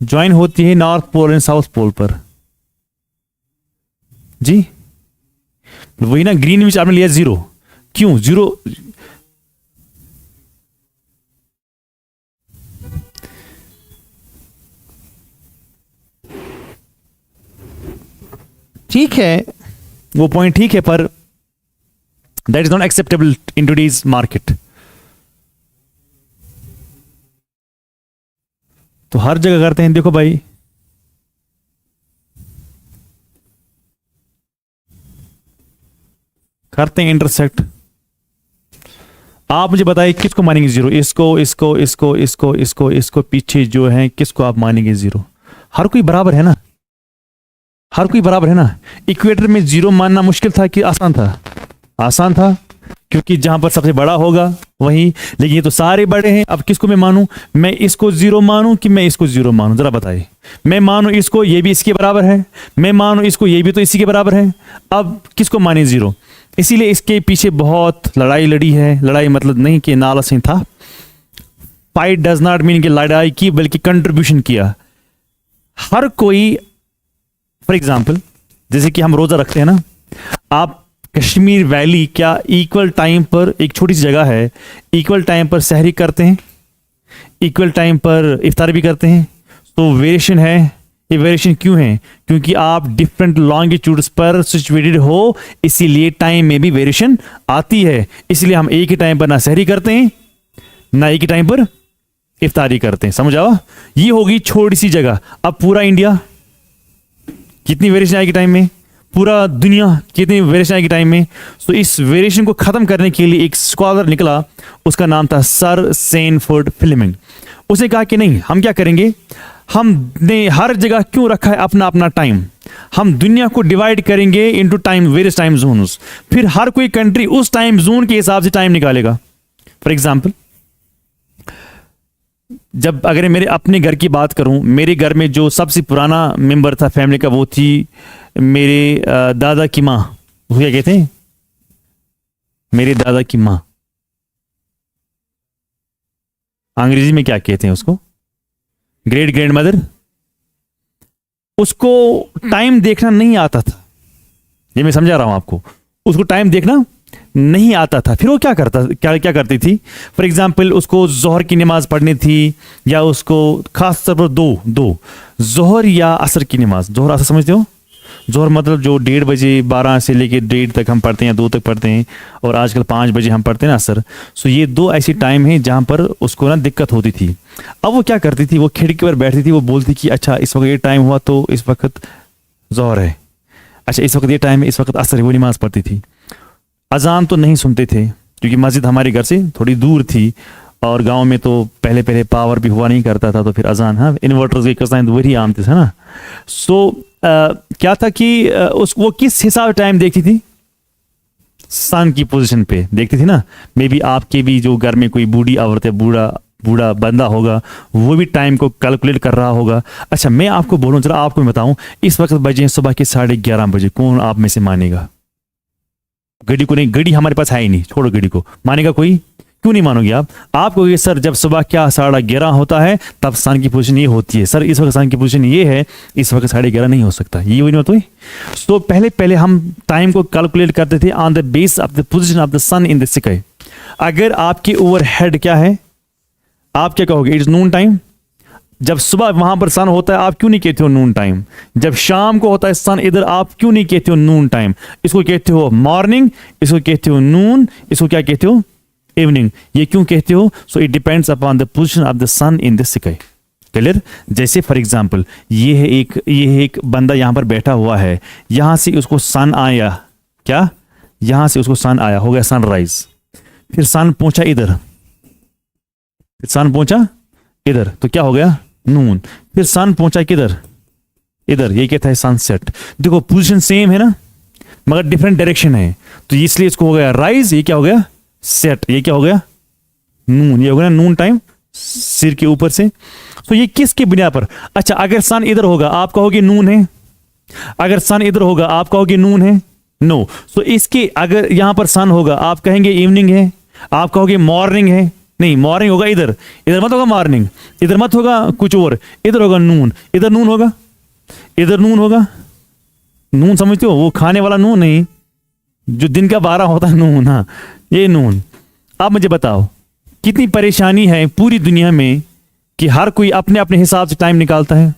ज्वाइन होती है north pole and south pole पर जी। वही ना, ग्रीन विच आपने लिया 0, क्यों 0? ठीक है, वो पॉइंट ठीक है, पर that is not acceptable in today's market. तो हर जगह करते हैं, देखो भाई करते हैं इंटरसेक्ट। आप मुझे बताइए किसको मानेंगे 0? इसको, इसको, इसको, इसको, इसको, इसको, पीछे जो है किसको आप मानेंगे 0? हर कोई बराबर है ना, हर कोई बराबर है ना। इक्वेटर में 0 मानना मुश्किल था कि आसान था? आसान था, क्योंकि जहां पर सबसे बड़ा होगा वही। लेकिन ये तो सारे बड़े हैं, अब किसको मैं मानूं? मैं इसको 0 मानूं कि मैं इसको 0 मानूं? जरा बताइए। मैं मानूं इसको, ये भी इसके बराबर है, मैं मानूं इसको, ये भी तो इसी के बराबर है। अब किसको माने 0? इसीलिए इसके पीछे बहुत लड़ाई लड़ी है। लड़ाई मतलब नहीं कि नाला सिंह था, फाइट डज नॉट मीन कि लड़ाई की, बल्कि कंट्रीब्यूशन किया हर कोई। फॉर एग्जाम्पल, जैसे कि हम रोजा रखते हैं ना, आप कश्मीर वैली क्या इक्वल टाइम पर, एक छोटी सी जगह है, इक्वल टाइम पर सहरी करते हैं, इक्वल टाइम पर इफ्तार भी करते हैं? तो वेरिएशन है। ये वेरिएशन क्यों है? क्योंकि आप डिफरेंट लॉन्गिट्यूड्स पर सिचुएटेड हो, इसीलिए टाइम में भी वेरिएशन आती है। इसलिए हम एक ही टाइम पर ना सहरी करते हैं, ना एक ही टाइम पर इफ्तारी करते हैं। समझ आओ? ये होगी छोटी सी जगह। अब पूरा इंडिया कितनी वेरिएशन आएगी टाइम में? पूरा दुनिया कितनी वेरिएशन आएगी टाइम में? तो इस वेरिएशन को खत्म करने के लिए एक स्कॉलर निकला, उसका नाम था सर सैनफोर्ड फ्लेमिंग। उसने कहा कि नहीं, हम क्या करेंगे, हमने हर जगह क्यों रखा है अपना अपना टाइम, हम दुनिया को डिवाइड करेंगे into time, various time zones. फिर हर कोई कंट्री उस टाइम जोन के हिसाब से टाइम निकालेगा। फॉर एग्जाम्पल, जब अगर मेरे अपने घर की बात करूं, मेरे घर में जो सबसे पुराना मेंबर था फैमिली का, वो थी मेरे दादा की माँ। वो क्या कहते हैं? मेरे दादा की माँ। अंग्रेजी में क्या कहते हैं उसको? Great grand mother. उसको टाइम देखना नहीं आता था, ये मैं समझा रहा हूं आपको। उसको टाइम देखना नहीं आता था। फिर वो क्या करती थी? फॉर एग्जाम्पल, उसको जोहर की नमाज पढ़नी थी, या उसको खास तौर पर दो जोहर या असर की नमाज, जोहर असर समझते हो? जोहर मतलब जो 1:30 बजे 12 से लेके 1:30 तक हम पढ़ते हैं, 2 तक पढ़ते हैं, और आजकल 5 बजे हम पढ़ते हैं ना असर। सो ये 2 ऐसी टाइम है जहाँ पर उसको ना दिक्कत होती थी। अब वो क्या करती थी, वो खिड़की पर बैठती थी, वो बोलती कि अच्छा इस वक्त ये टाइम हुआ तो इस वक्त जोहर है, अच्छा इस वक्त ये टाइम है, इस वक्त असर है, वो नमाज पढ़ती थी। अजान तो नहीं सुनते थे क्योंकि मस्जिद हमारे घर से थोड़ी दूर थी, और गांव में तो पहले पहले पावर भी हुआ नहीं करता था, तो फिर अजान, हाँ इन्वर्टर्स के कसाइन तो वही आम थे, है ना। सो क्या था कि उस वो किस हिसाब टाइम देखती थी, सन की पोजीशन पे देखती थी ना। मे बी आपके भी जो घर में कोई बूढ़ी औरत है, बूढ़ा बूढ़ा बंदा होगा, वो भी टाइम को कैलकुलेट कर रहा होगा। अच्छा मैं आपको बोलूं, जरा आपको मैं बताऊं, इस वक्त बजे हैं सुबह के 11:30 बजे, कौन आप में से मानेगा? घड़ी को नहीं, घड़ी हमारे पास है ही नहीं, छोड़ो घड़ी को, मानेगा कोई? क्यों नहीं मानोगे आप? आप कहोगे सर जब सुबह क्या 11:30 होता है तब सन की पोजीशन ये होती है। सर इस वक्त सन की पोजीशन ये है, इस वक्त 11:30 नहीं हो सकता, ये वही बात हुई। तो पहले पहले हम टाइम को कैलकुलेट करते थे on the base of the position of the sun in the sky. अगर आपके ओवरहेड क्या है, आप क्या कहोगे? It's noon time. जब सुबह वहां पर सन होता है आप क्यों नहीं कहते हो नून टाइम? जब शाम को होता है सन इधर, आप क्यों नहीं कहते हो नून टाइम? इसको कहते हो मॉर्निंग, इसको कहते हो नून, इसको क्या कहते हो? इवनिंग। ये क्यों कहते हो? So it depends upon the position of the sun in the sky. Clear? जैसे फॉर एग्जांपल ये है एक बंदा यहां पर बैठा हुआ है, यहां से उसको सन आया, क्या यहां से उसको सन आया, हो गया सनराइज। फिर सन पहुंचा इधर, फिर सन पहुंचा इधर, तो क्या हो गया? नून। फिर सन पहुंचा किधर? इधर, ये कहता है सनसेट। देखो पोजीशन सेम है ना, मगर डिफरेंट डायरेक्शन है, तो इसलिए इसको हो गया राइज, ये क्या हो गया? सेट। ये क्या हो गया? नून। ये हो गया नून टाइम सिर के ऊपर से। तो ये किसकी बुनियाद पर? अच्छा अगर सन इधर होगा आप कहोगे नून है, अगर सन इधर होगा आप कहोगे नून है? नो। सो इसके अगर यहां पर सन होगा आप कहेंगे इवनिंग है, आप कहोगे मॉर्निंग है? नहीं, मॉर्निंग होगा इधर, इधर मत होगा मॉर्निंग, इधर मत होगा कुछ और, इधर होगा नून, इधर नून होगा, इधर नून होगा। नून समझते हो? वो खाने वाला नून नहीं, जो दिन का 12 होता है नून, हाँ ये नून। आप मुझे बताओ कितनी परेशानी है पूरी दुनिया में कि हर कोई अपने अपने हिसाब से टाइम निकालता है।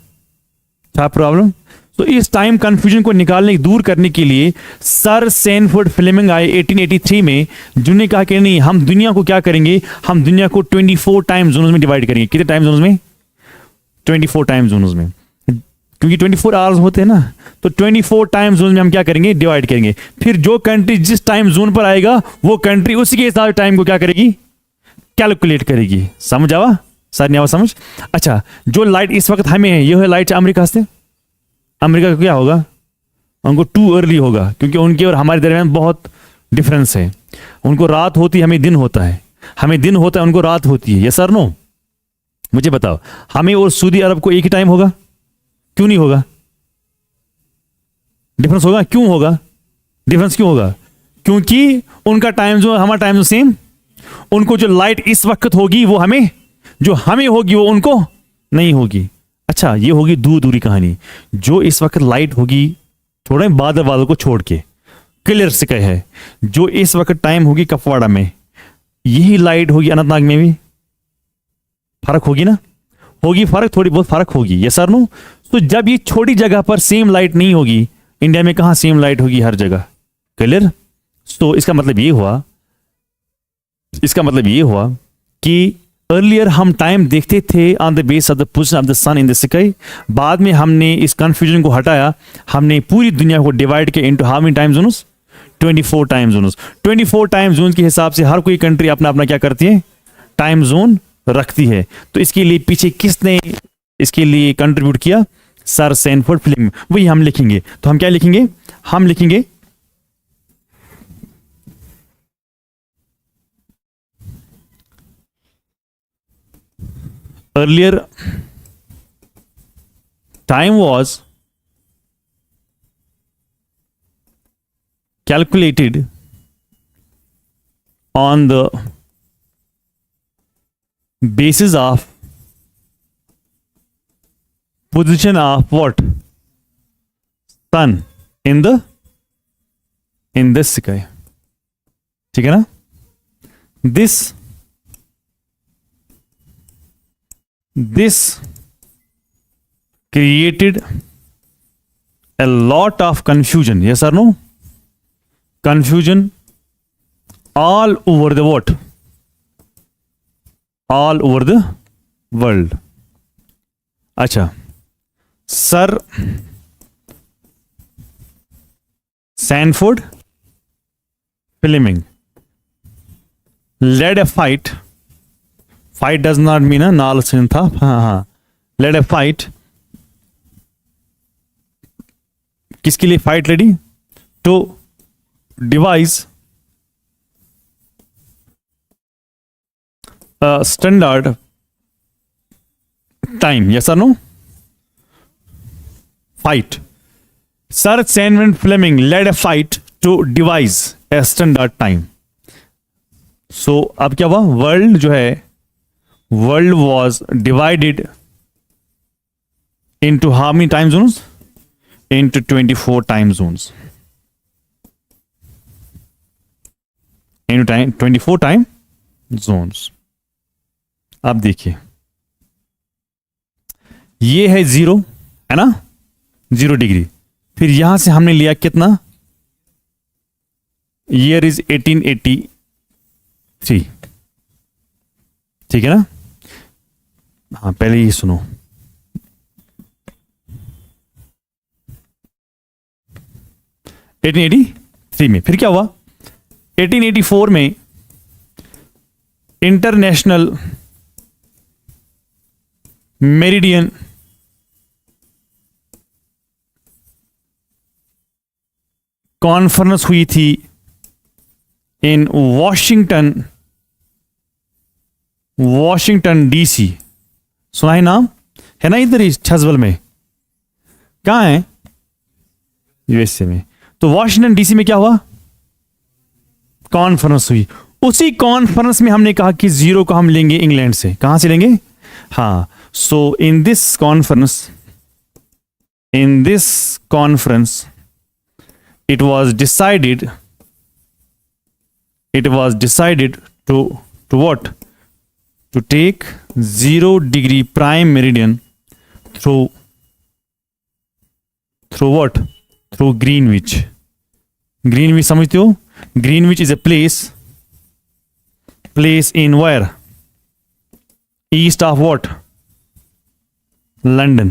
क्या प्रॉब्लम? तो इस टाइम कंफ्यूजन को निकालने, दूर करने के लिए सर सैनफोर्ड फ्लेमिंग आए 1883 में, जिन्होंने कहा कि नहीं हम दुनिया को क्या करेंगे, हम दुनिया को 24 टाइम जोन्स में डिवाइड करेंगे। कितने टाइम जोन्स में? 24 टाइम जोन्स में, क्योंकि 24 आवर्स होते हैं ना, तो 24 टाइम जोन में हम क्या करेंगे? डिवाइड करेंगे। फिर जो कंट्री जिस टाइम जोन पर आएगा वो कंट्री उसी के हिसाब टाइम को क्या करेगी? कैलकुलेट करेगी। समझ आवा? सर नहीं आवा समझ? अच्छा जो लाइट इस वक्त हमें है, ये है लाइट अमेरिका से। अमेरिका का क्या होगा? उनको टू अर्ली होगा, क्योंकि उनके और हमारे दरमियान बहुत डिफरेंस है। उनको रात होती है, हमें दिन होता है, हमें दिन होता है, उनको रात होती है। ये सर नो? मुझे बताओ हमें और सऊदी अरब को एक ही टाइम होगा? क्यों नहीं होगा? डिफरेंस होगा। क्यों होगा डिफरेंस? क्यों होगा? क्योंकि उनका टाइम जो हमारा टाइम जो सेम, उनको जो लाइट इस वक्त होगी वो हमें, जो हमें होगी वो उनको नहीं होगी। अच्छा ये होगी दूर दूरी कहानी। जो इस वक्त लाइट होगी, छोड़े बादल वादल को छोड़ के, क्लियर से कहे है, जो इस वक्त टाइम होगी कपवाड़ा में, यही लाइट होगी अनंतनाग में भी। फर्क होगी ना? होगी फर्क, थोड़ी बहुत फर्क होगी। ये सर नो? तो जब ये छोटी जगह पर सेम लाइट नहीं होगी, इंडिया में कहां सेम लाइट होगी? हर जगह। क्लियर? तो इसका मतलब ये हुआ, इसका मतलब ये हुआ कि अर्लियर हम टाइम देखते थे on the base of the position of the sun in the sky. बाद में हमने इस कंफ्यूजन को हटाया, हमने पूरी दुनिया को डिवाइड किया into how many time zones? 24 time zones. 24 time zone के हिसाब से हर कोई कंट्री अपना अपना क्या करती है? टाइम जोन रखती है। तो इसके लिए पीछे किसने इसके लिए कंट्रीब्यूट किया? Sir Sanford Fleming. वही हम लिखेंगे। तो हम क्या लिखेंगे? हम लिखेंगे earlier time was calculated on the basis of position of what? Sun in the sky. ठीक है ना? This created a lot of confusion. Yes or no? Confusion all over the what? All over the world. अच्छा, sir Sanford Fleming led a fight. Fight does not mean a नाल sin था. हाँ, led a fight. किसके लिए fight लड़ी? To devise a standard time. Yes or no? Fight. Sir Samuel Fleming led a fight to devise a standard time. So अब क्या हुआ? World जो है, world was divided into how many time zones? Into 24 time zones. Into 24 time zones. अब देखिए, ये है 0, है ना, 0 डिग्री. फिर यहां से हमने लिया कितना? Year is 1883. ठीक है ना? हाँ, पहले ये सुनो. एटीन 1883 में फिर क्या हुआ? 1884 में इंटरनेशनल मेरिडियन कॉन्फ्रेंस हुई थी इन वॉशिंगटन डीसी. सुना है नाम? है ना इधर ही छजबल में. कहां है? यूएसए में. तो वॉशिंगटन डीसी में क्या हुआ? कॉन्फ्रेंस हुई. उसी कॉन्फ्रेंस में हमने कहा कि 0 को हम लेंगे इंग्लैंड से. कहां से लेंगे? हाँ. So in this conference it was decided to what? To take 0 degree prime meridian through what? Through Greenwich. Greenwich समझते हो? Greenwich is a place in where? East of what? London.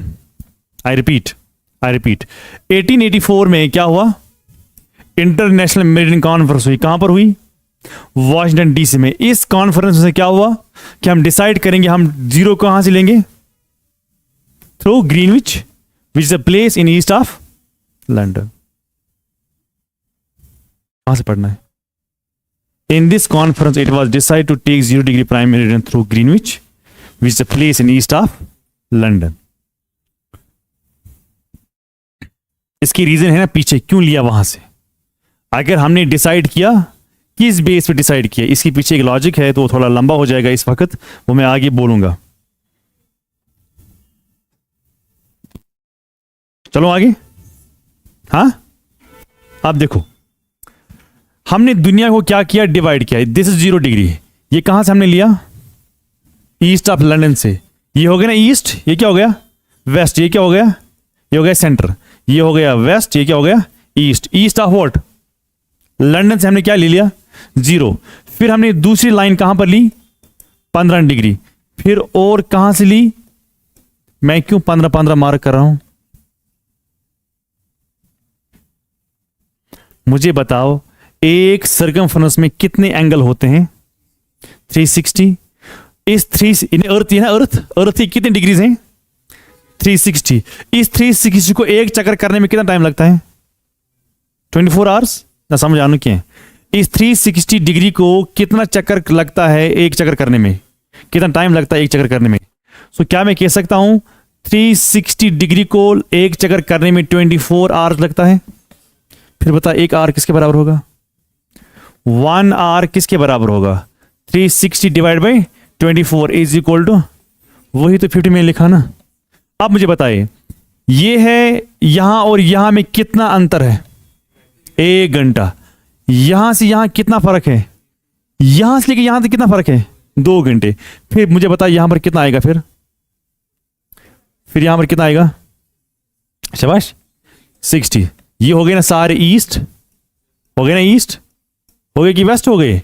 I repeat 1884 में क्या हुआ? International meridian conference हुई. कहां पर हुई? Washington DC में. इस कॉन्फ्रेंस में क्या हुआ कि हम डिसाइड करेंगे हम 0 कहां से लेंगे? Through Greenwich, which is a place in east of London. कहां से पढ़ना है? In this conference it was decide to take 0 degree prime meridian through Greenwich, which is a place in east of London. इसकी reason है ना पीछे क्यों लिया वहां से. अगर हमने डिसाइड किया, किस बेस पे डिसाइड किया, इसके पीछे एक लॉजिक है, तो थोड़ा लंबा हो जाएगा इस वक्त, वो मैं आगे बोलूंगा. चलो आगे. हाँ, अब देखो, हमने दुनिया को क्या किया? डिवाइड किया. This is 0 degree. ये कहां से हमने लिया? ईस्ट ऑफ लंदन से. ये हो गया ना ईस्ट, ये क्या हो गया? वेस्ट. ये क्या हो गया? ये हो गया सेंटर. ये हो गया वेस्ट. ये क्या हो गया? East. East of what? London से हमने क्या ले लिया? 0. फिर हमने दूसरी लाइन कहां पर ली? 15 डिग्री. फिर और कहां से ली? मैं क्यों 15 मार्क कर रहा हूं? मुझे बताओ, एक सर्कमफ्रेंस में कितने एंगल होते हैं? 360. इस अर्थ है ना, अर्थ की कितने डिग्रीज हैं? 360. इस 360 को एक चक्कर करने में कितना टाइम लगता है? 24 आवर्स. ना समझ आने क्या है? इस 360 डिग्री को कितना चक्कर लगता है एक चक्कर करने में? कितना टाइम लगता है एक चक्कर करने में? सो क्या मैं कह सकता हूं 360 डिग्री को एक चक्कर करने में 24 आवर्स लगता है? फिर बता, एक आवर किसके बराबर होगा? 1 आवर किसके बराबर होगा? 360 divide by 24 is equal to, वही तो 50 में लिखा ना. अब मुझे बताइए, ये है यहां और यहां में कितना अंतर है? 1 घंटा. यहां से यहां कितना फर्क है? यहां से लेके यहां तक कितना फर्क है? 2 घंटे. फिर मुझे बता यहां पर कितना आएगा? फिर यहां पर कितना आएगा? शाबाश. 60। ये हो गए ना सारे ईस्ट, हो गए ना ईस्ट, हो गए कि वेस्ट हो गए?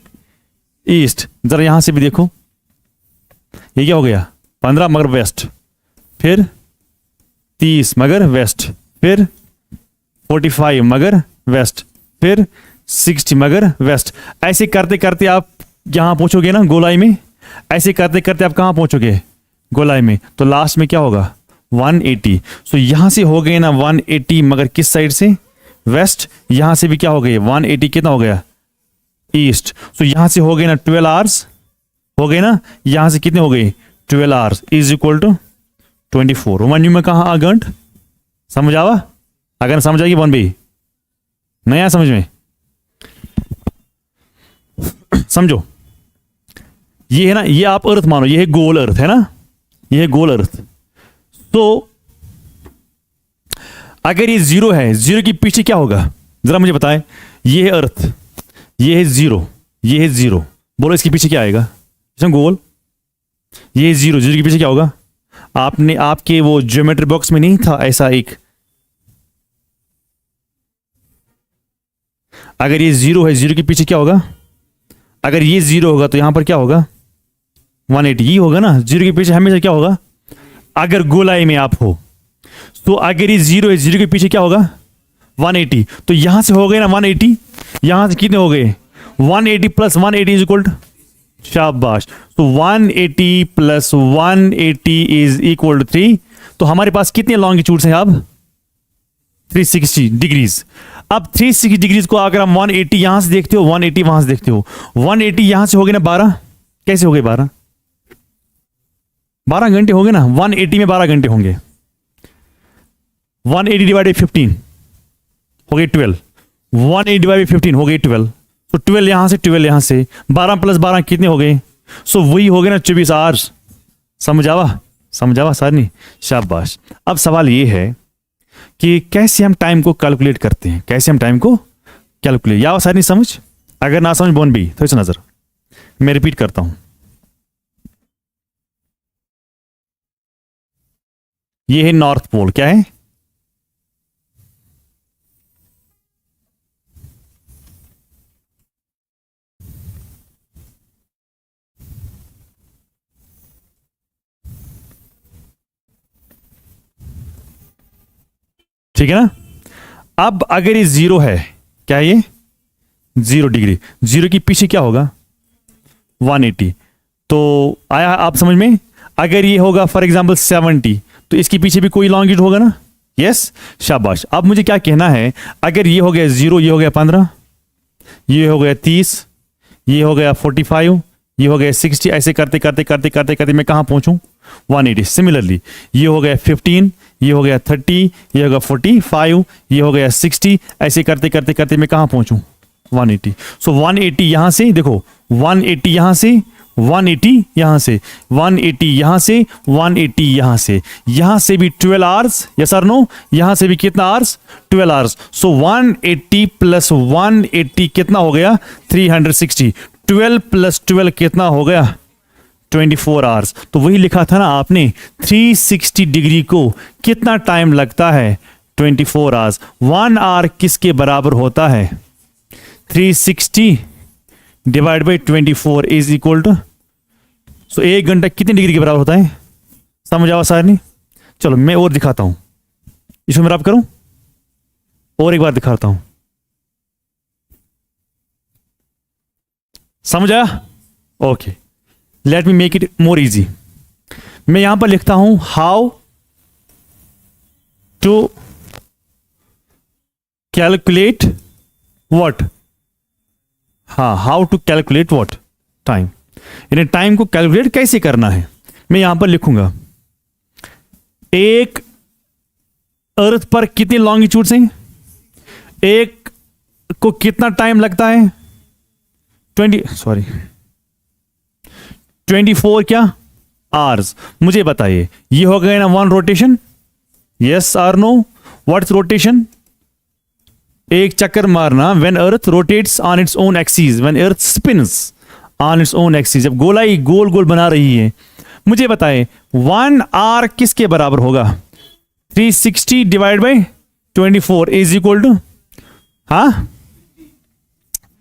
ईस्ट। जरा यहां से भी देखो, ये क्या हो गया? 15 मगर वेस्ट, फिर 30 मगर वेस्ट, फिर 45 मगर वेस्ट, फिर 60 मगर वेस्ट। ऐसे करते करते आप यहां पहुंचोगे ना गोलाई में, ऐसे करते करते आप कहां पहुंचोगे? गोलाई में। तो लास्ट में क्या होगा? 180। सो यहां से हो गए ना 180 मगर किस साइड से? वेस्ट। यहां से भी क्या हो गए? 180 कितना हो गया? ईस्ट। सो यहां से हो गए ना 12 आवर्स, हो गए ना? यहां से कितने हो गए? 12 आवर्स इज इक्वल टू 24। 1 में कहा आ घंट? समझ आवा? अगर समझ आएगी 1 भी नहीं आया समझ में? समझो, ये है ना, ये आप अर्थ मानो, ये है गोल अर्थ है ना, ये है गोल अर्थ। तो अगर ये 0 है, 0 के पीछे क्या होगा जरा मुझे बताएं? ये है अर्थ, ये है 0, ये है 0, बोलो इसके पीछे क्या आएगा? गोल। ये 0, 0 के पीछे क्या होगा? आपने आपके वो ज्योमेट्री बॉक्स में नहीं था ऐसा एक, अगर ये 0 है, 0 के पीछे क्या होगा? अगर ये 0 होगा तो यहां पर क्या होगा? 180 ही होगा ना। 0 के पीछे हमेशा क्या होगा? अगर गोलाई में आप हो तो अगर ये 0 है, 0 के पीछे क्या होगा? 180। तो यहां से हो गए ना 180, यहां से कितने हो गए? 180 प्लस 180 इज इक्वल टू, शाबाश। तो 180 प्लस 180 इज इक्वल टू 3। तो हमारे पास कितने लॉन्गिट्यूड्स हैं अब? 360 डिग्रीज। अब 360 डिग्रीज को अगर हम 180 यहां से देखते हो, 180 वहां से देखते हो, 180 यहां से हो गए ना 12, कैसे हो गए 12? 12 घंटे हो गए ना, 180 में 12 घंटे होंगे। 180 डिवाइड बाई 15 हो गई 12, 180 डिवाइड बाई 15 हो गई 12। तो 12 यहां से, 12 यहां से, 12 प्लस 12 कितने हो गए? सो वही हो गए ना 24 आवर्स। समझ आवा? समझ आवा सारनी? शाबाश। अब सवाल ये है कि कैसे हम टाइम को कैलकुलेट करते हैं, कैसे हम टाइम को कैलकुलेट, या सारी समझ? अगर ना समझ बोन भी तो इस नजर मैं रिपीट करता हूं। ये है नॉर्थ पोल, क्या है? ठीक है ना? अब अगर ये 0 है, क्या है ये? 0 डिग्री। 0 के पीछे क्या होगा? 180। तो आया आप समझ में? अगर ये होगा फॉर एग्जांपल 70, तो इसके पीछे भी कोई लॉन्गिट्यूड होगा ना? यस, शाबाश। अब मुझे क्या कहना है? अगर ये हो गया 0, ये हो गया 15, ये हो गया 30, ये हो गया 45, ये हो गया 60, ऐसे करते करते करते करते करते मैं कहां पहुंचूं? 180। सिमिलरली ये हो गया 15, ये हो गया 30, ये हो गया 45, ये हो गया 60, ऐसे करते करते करते मैं कहां पहुंचूं? 180। सो 180 यहां से देखो, 180 यहां से, 180 यहां से, 180 यहां से, 180 यहां से, यहां से भी 12 आवर्स, यस और नो? यहां से भी कितना आवर्स? 12 आवर्स। सो 180 प्लस 180 कितना हो गया? 360। 12 प्लस 12 कितना हो गया? 24 आवर्स। तो वही लिखा था ना आपने, 360 डिग्री को कितना टाइम लगता है? 24 आवर्स। 1 आवर किसके बराबर होता है? 360 divide by 24 is equal to, so 1 घंटा कितने डिग्री के बराबर होता है? समझ आवा सार नहीं? चलो मैं और दिखाता हूं, इसमें बराबर करूं और एक बार दिखाता हूं, समझ आया? Okay, let me make it more easy. मैं यहां पर लिखता हूं हाउ टू कैलकुलेट व्हाट, हाँ, how to calculate what? Time. यानी टाइम को कैलकुलेट कैसे करना है। मैं यहां पर लिखूंगा एक अर्थ पर कितने लॉन्गिट्यूड्स हैं, एक को कितना टाइम लगता है? 24 क्या आवर्स। मुझे बताइए, ये हो गया ना 1 रोटेशन, यस और नो? What's rotation? एक चक्कर मारना। When earth rotates on its own axis, when earth spins on its own axis, जब गोलाई गोल गोल बना रही है। मुझे बताएं 1 आवर किसके बराबर होगा? 360 divide by 24 is equal to, हाँ,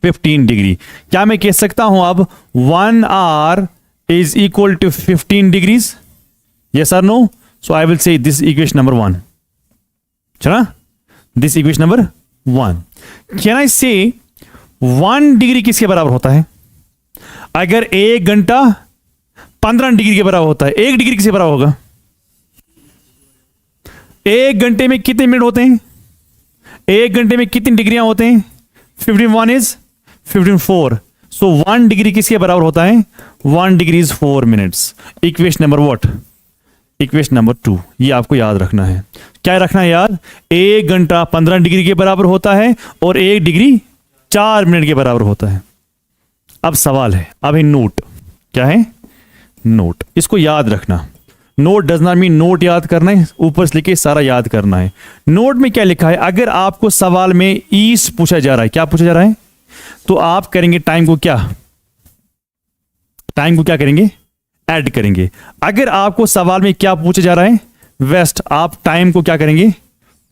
15 डिग्री। क्या मैं कह सकता हूं अब 1 hour is equal to 15 degrees? Yes और no? So I will say this equation number 1। चला, this equation number 1। Can I say 1 degree किसके बराबर होता है? अगर 1 घंटा 15 डिग्री के बराबर होता है, 1 डिग्री किसके बराबर होगा? 1 घंटे में कितने मिनट होते हैं? 1 घंटे में कितनी डिग्रियां होते हैं? 15 1 इज 15 4। सो 1 डिग्री किसके बराबर होता है? 1 degree is 4 minutes. Equation number what? Equation number 2। ये आपको याद रखना है। क्या रखना है याद? 1 घंटा 15 डिग्री के बराबर होता है और 1 डिग्री 4 मिनट के बराबर होता है। अब सवाल है, अब नोट क्या है? नोट। इसको याद रखना। Note does not mean note याद करना है, ऊपर से लिखे सारा याद करना है। नोट में क्या लिखा है? अगर आपको सवाल में ईस पूछा जा रहा है, क्या पूछा जा रहा है, तो आप करेंगे टाइम को क्या? टाइम को क्या करेंगे? ऐड करेंगे। अगर आपको सवाल में क्या पूछा जा रहा है? वेस्ट, आप टाइम को क्या करेंगे?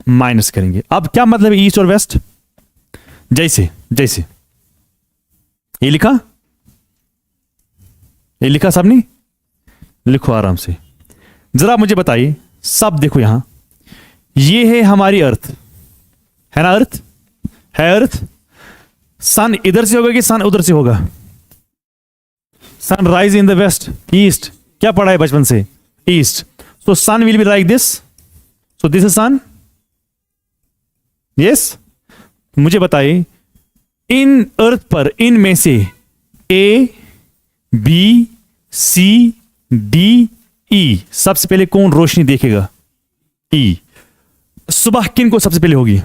माइनस करेंगे। अब क्या मतलब है ईस्ट और वेस्ट? जैसे जैसे ये लिखा, ये लिखा सबने? लिखो आराम से। जरा मुझे बताइए, सब देखो यहां, ये है हमारी अर्थ, है ना? अर्थ है, अर्थ। सन इधर से होगा कि सन उधर से होगा? Sun rise in the west, east. क्या पढ़ा है बचपन से? East. So sun will be like this. So this is sun. Yes. मुझे बताइए, इन अर्थ पर, इन में से A B C D E सबसे पहले कौन रोशनी देखेगा? ई। सुबह किन को सबसे पहले होगी?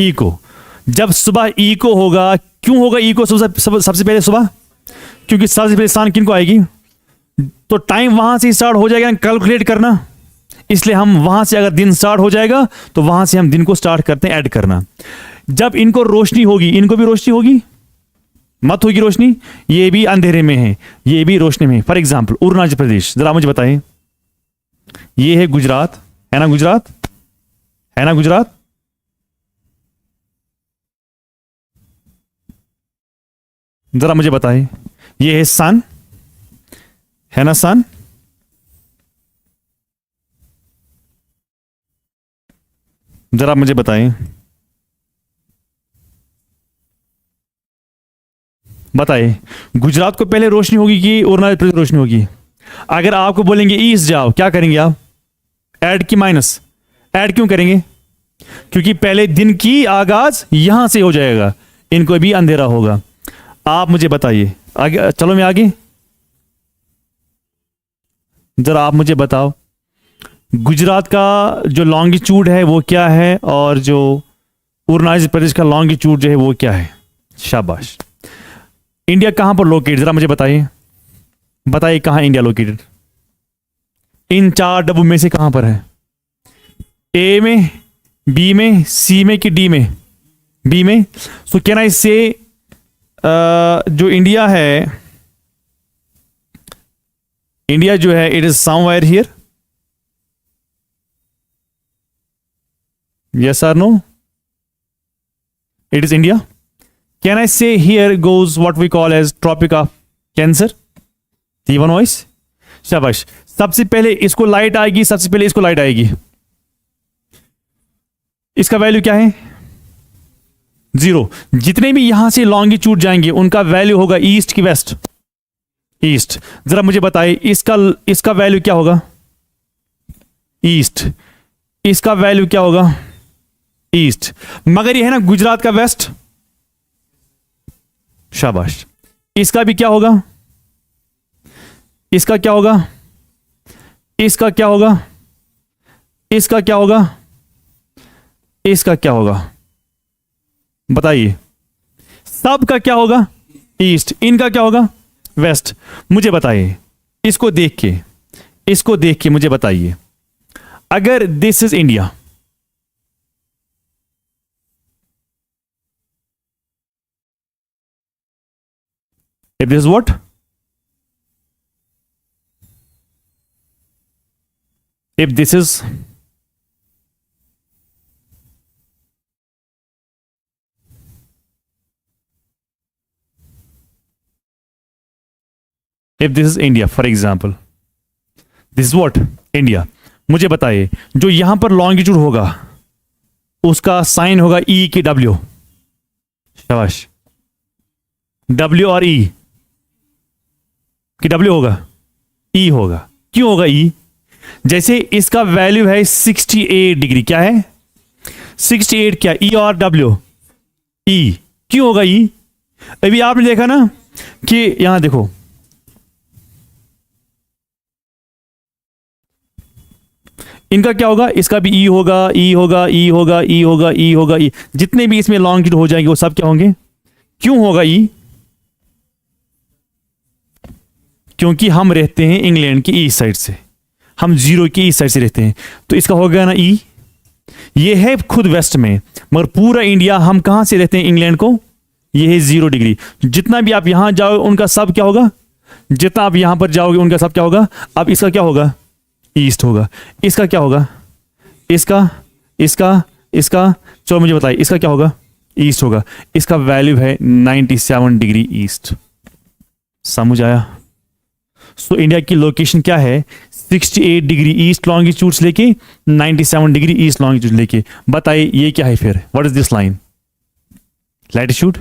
ई को। जब सुबह ई को होगा, क्यों होगा ई को सबसे पहले सुबह? क्योंकि सबसे पहले सन किन को आएगी, तो टाइम वहां से स्टार्ट हो जाएगा कैलकुलेट करना। इसलिए हम वहां से, अगर दिन स्टार्ट हो जाएगा तो वहां से हम दिन को स्टार्ट करते हैं ऐड करना। जब इनको रोशनी होगी, इनको भी रोशनी होगी, मत होगी रोशनी, ये भी अंधेरे में है, ये भी रोशनी में है। फॉर एग्जाम्पल अरुणाचल प्रदेश, जरा मुझे बताइए, ये है गुजरात, है ना? गुजरात है ना? गुजरात। जरा मुझे बताइए, ये है सन, है ना? सन। जरा मुझे बताइए, बताइए गुजरात को पहले रोशनी होगी कि अरुणाचल प्रदेश रोशनी होगी? अगर आपको बोलेंगे ईस्ट जाओ, क्या करेंगे आप? ऐड की माइनस? ऐड क्यों करेंगे? क्योंकि पहले दिन की आगाज यहां से हो जाएगा, इनको भी अंधेरा होगा। आप मुझे बताइए, आगे चलो, मैं आगे, जरा आप मुझे बताओ, गुजरात का जो लॉन्गिट्यूड है वो क्या है, और जो अरुणाचल प्रदेश का लॉन्गिट्यूड जो है वो क्या है? शाबाश। इंडिया कहां पर लोकेटेड, जरा मुझे बताइए, बताइए कहां इंडिया लोकेटेड? इन 4 डब्बों में से कहां पर है? ए में, बी में, सी में कि डी में? बी में। सो कैन आई से जो इंडिया है, इंडिया जो है, it is somewhere here? Yes और no? It is India. Can I say here goes what we call as tropic of cancer? One voice. शाबाश। सबसे पहले इसको लाइट आएगी, सबसे पहले इसको लाइट आएगी। इसका वैल्यू क्या है? 0। जितने भी यहां से लॉन्गिट्यूड जाएंगे उनका वैल्यू होगा ईस्ट की वेस्ट? ईस्ट। जरा मुझे बताइए, इसका वैल्यू क्या होगा? ईस्ट। इसका वैल्यू क्या होगा? ईस्ट। मगर ये है ना गुजरात का वेस्ट। शाबाश। इसका भी क्या होगा? इसका क्या होगा? इसका क्या होगा? इसका क्या होगा? इसका क्या होगा? बताइए। सब का क्या होगा? ईस्ट। इनका क्या होगा? वेस्ट। मुझे बताइए, इसको देख के मुझे बताइए, अगर this is India, if this is what? If this is if this is India for example, this is what India, मुझे बताइए जो यहां पर लॉन्गिट्यूड होगा उसका साइन होगा ई की डब्ल्यू, शाबाश, डब्ल्यू और ई कि डब्ल्यू होगा, ई होगा। क्यों होगा ई? जैसे इसका वैल्यू है 68 डिग्री, क्या है 68, क्या ई और डब्ल्यू, ई। क्यों होगा ई? अभी आपने देखा ना कि यहां देखो, इनका क्या होगा, इसका भी ई होगा, ई होगा, ई होगा, ई होगा, ई होगा, ई, जितने भी इसमें लॉन्गिट्यूड हो जाएंगे वो सब क्या होंगे? क्यों होगा ई? क्योंकि हम रहते हैं इंग्लैंड की ईस्ट साइड से, हम जीरो की ईस्ट साइड से रहते हैं, तो इसका होगा ना ई। ये है खुद वेस्ट में, मगर पूरा इंडिया हम कहां से रहते हैं? इंग्लैंड को, ये है 0 डिग्री। जितना भी आप यहां जाओ उनका सब क्या होगा? जितना आप यहां पर जाओगे उनका सब क्या होगा? अब इसका क्या होगा? ईस्ट होगा। इसका क्या होगा? इसका इसका इसका चलो मुझे बताइए, इसका क्या होगा? ईस्ट होगा। इसका वैल्यू है 97 डिग्री ईस्ट। समझ आया? सो इंडिया की लोकेशन क्या है? 68 डिग्री ईस्ट लॉन्गिट्यूड से लेके 97 डिग्री ईस्ट लॉन्गिट्यूड लेके। बताइए ये क्या है फिर? What is this line? Latitude.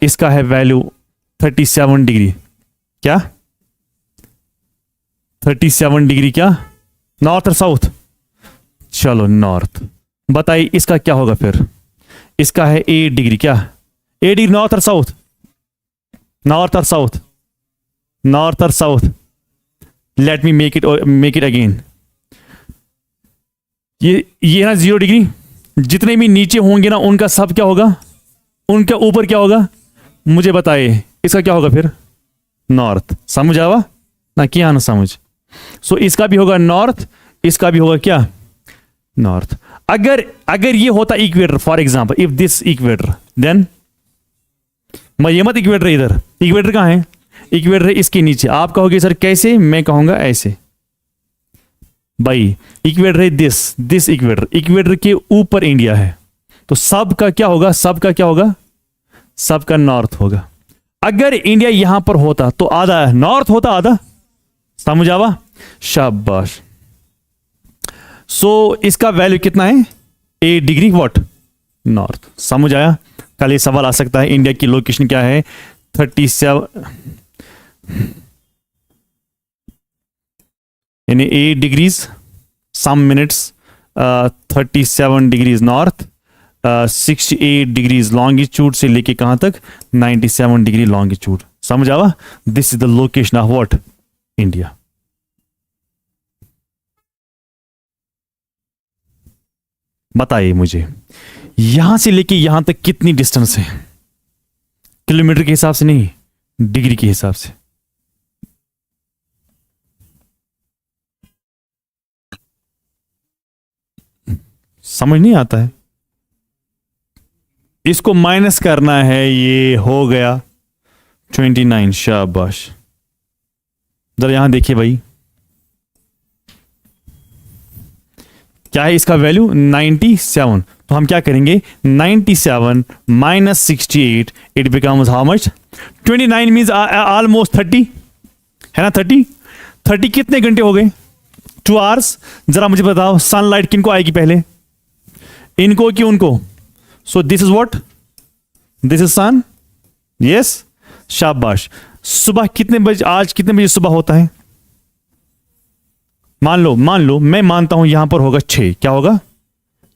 इसका है वैल्यू 37 डिग्री। क्या 37 डिग्री? क्या नॉर्थ और साउथ? चलो नॉर्थ। बताइए इसका क्या होगा फिर? इसका है 8 डिग्री। क्या 8 डिग्री नॉर्थ और साउथ? नॉर्थ और साउथ, नॉर्थ और south. Late me make it again. ये ना 0 डिग्री, जितने भी नीचे होंगे ना उनका सब क्या होगा? उनका ऊपर क्या होगा? मुझे बताइए इसका क्या होगा फिर? नॉर्थ। समझ आवा ना? क्या ना समझ? सो इसका भी होगा नॉर्थ, इसका भी होगा क्या? नॉर्थ। अगर ये होता equator, for example if this equator, then ये मत इक्वेटर, इधर इक्वेटर कहां है? इक्वेटर है इसके नीचे। आप कहोगे सर कैसे? मैं कहूंगा ऐसे, भाई इक्वेटर है दिस इक्वेटर, इक्वेटर के ऊपर इंडिया है, तो सब का क्या होगा? सब का क्या होगा? सब का नॉर्थ होगा। अगर इंडिया यहां पर होता तो आधा नॉर्थ होता, आधा। समझ आवा? शाबाश। सो इसका वैल्यू कितना है? 8 डिग्री व्हाट? नॉर्थ। समझ आया? कल ये सवाल आ सकता है, इंडिया की लोकेशन क्या है? 37 यानी 8 degrees some minutes, 37 degrees north, 68 degrees longitude से लेके कहां तक? 97 डिग्री लॉन्गिट्यूड। समझ आवा? This is the location of what? India. बताइए मुझे यहां से लेके यहां तक कितनी डिस्टेंस है? किलोमीटर के हिसाब से नहीं, डिग्री के हिसाब से। समझ नहीं आता है? इसको माइनस करना है, ये हो गया 29। शाबाश। जरा यहां देखिए भाई, क्या है इसका वैल्यू? 97। तो हम क्या करेंगे? 97 minus 68, it becomes how much? 29 means almost 30 है ना? 30 कितने घंटे हो गए? 2 आवर्स। जरा मुझे बताओ सनलाइट किनको आएगी पहले, इनको कि उनको? So this is what? This is sun. Yes, शाबाश। सुबह कितने बजे, आज कितने बजे सुबह होता है? मान लो मैं मानता हूं यहां पर होगा 6। क्या होगा?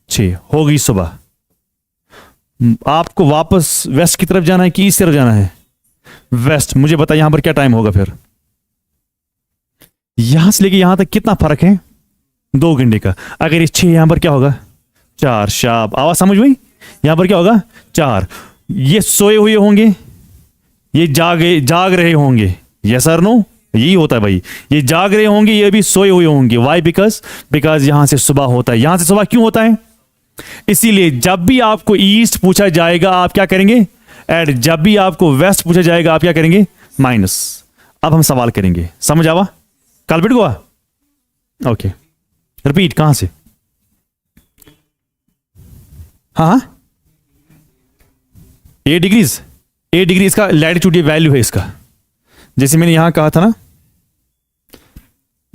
6 हो गई सुबह। आपको वापस वेस्ट की तरफ जाना है कि ईस्ट की तरफ जाना है? वेस्ट। मुझे बता यहां पर क्या टाइम होगा फिर? यहां से लेके यहां तक कितना फर्क है? 2 घंटे का। अगर ये 6 यहां पर क्या होगा? 4। शाब। आवाज समझ गई? यहां पर क्या होगा? 4। ये सोए हुए होंगे, ये जाग रहे होंगे। यस और नो? यही होता है भाई, ये जाग रहे होंगे, ये भी सोए हुए होंगे। वाई? बिकॉज यहां से सुबह होता है। यहां से सुबह क्यों होता है? इसीलिए जब भी आपको ईस्ट पूछा जाएगा आप क्या करेंगे? ऐड। जब भी आपको वेस्ट पूछा जाएगा आप क्या करेंगे? माइनस। अब हम सवाल करेंगे। समझ आवा? कल गोवा? Okay, repeat. कहां से? हाँ 8 डिग्रीज। 8 डिग्री इसका लैटिट्यूड, वैल्यू है इसका। जैसे मैंने यहां कहा था ना,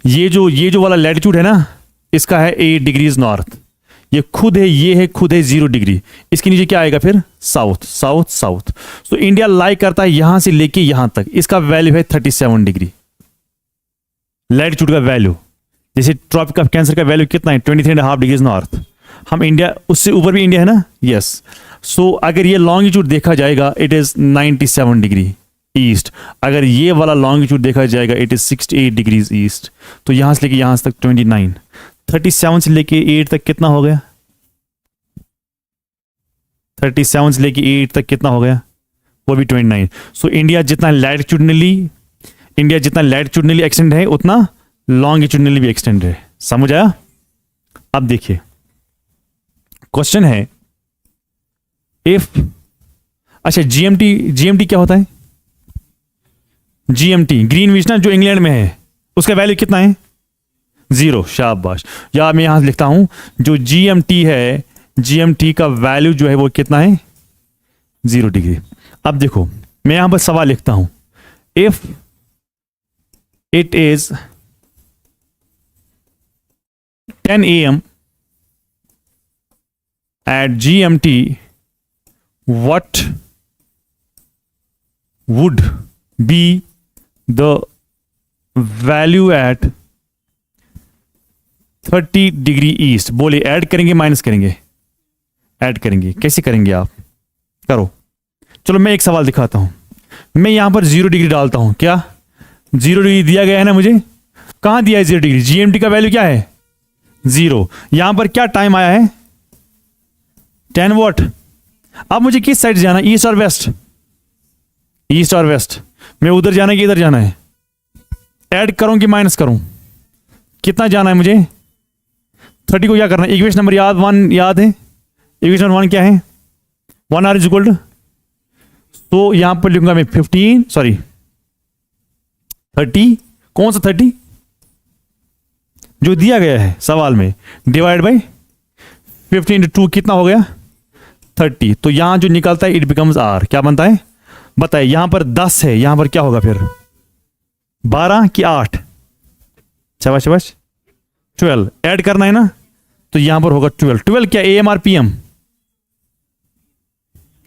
ये जो वाला लैटिट्यूड है ना, इसका है 8 डिग्रीज नॉर्थ, ये खुद है, ये है खुद है 0 डिग्री। इसके नीचे क्या आएगा फिर? South south south. तो इंडिया लाई करता है यहां से लेके यहां तक, इसका वैल्यू है 37 डिग्री लैटिट्यूड का वैल्यू। जैसे ट्रॉपिक ऑफ कैंसर का वैल्यू कितना है? 23.5 डिग्रीज नॉर्थ। हम इंडिया, उससे ऊपर भी इंडिया है ना, यस। सो अगर ये लॉन्गिट्यूड देखा जाएगा, इट इज 97 डिग्री ईस्ट। अगर ये वाला लॉन्गिट्यूड देखा जाएगा, इट इज 68 डिग्रीज ईस्ट। तो यहां से लेके यहां तक 29, 37 से लेके 8 तक कितना हो गया? 37 से लेके 8 तक कितना हो गया? वो भी 29। सो इंडिया जितना लैटिट्यूडनली एक्सटेंड है, उतना लॉन्गिट्यूडनली भी एक्सटेंड है। समझ आया? अब देखिए क्वेश्चन है, इफ, अच्छा जीएमटी क्या होता है? जीएमटी ग्रीनविच ना, जो इंग्लैंड में है, उसका वैल्यू कितना है? 0। शाबाश। या मैं यहां लिखता हूं, जो जीएमटी है, जीएमटी का वैल्यू जो है वो कितना है? 0 डिग्री। अब देखो मैं यहां पर सवाल लिखता हूं, if it is 10 AM at GMT, what would be the value at 30 degree east? बोले ऐड करेंगे माइनस करेंगे? ऐड करेंगे। कैसे करेंगे आप? करो। चलो मैं एक सवाल दिखाता हूं। मैं यहां पर 0 डिग्री डालता हूं। क्या 0 डिग्री दिया गया है ना मुझे? कहां दिया है 0 डिग्री? जीएमटी का वैल्यू क्या है? 0। यहां पर क्या टाइम आया है? 10 वॉट। अब मुझे किस साइड जाना है? ईस्ट और वेस्ट? ईस्ट और वेस्ट। मैं उधर जाना है कि इधर जाना है? ऐड करूं कि माइनस करूं? कितना जाना है मुझे? 30 को क्या करना है? इक्वेशन नंबर 1 याद है? इक्वेशन नंबर 1 क्या है? 1r इज इक्वल टू, तो यहां पर लिखूंगा मैं 30। कौन सा 30? जो दिया गया है सवाल में, डिवाइड बाय 15 into 2 कितना हो गया? 30। तो यहां जो निकलता है, इट बिकम्स r। क्या बनता है बताइए? यहां पर 10 है, यहां पर क्या होगा फिर? 12 कि 8? शाबाश शाबाश। 12 ऐड करना है ना, तो यहां पर होगा 12। 12 क्या AM और PM?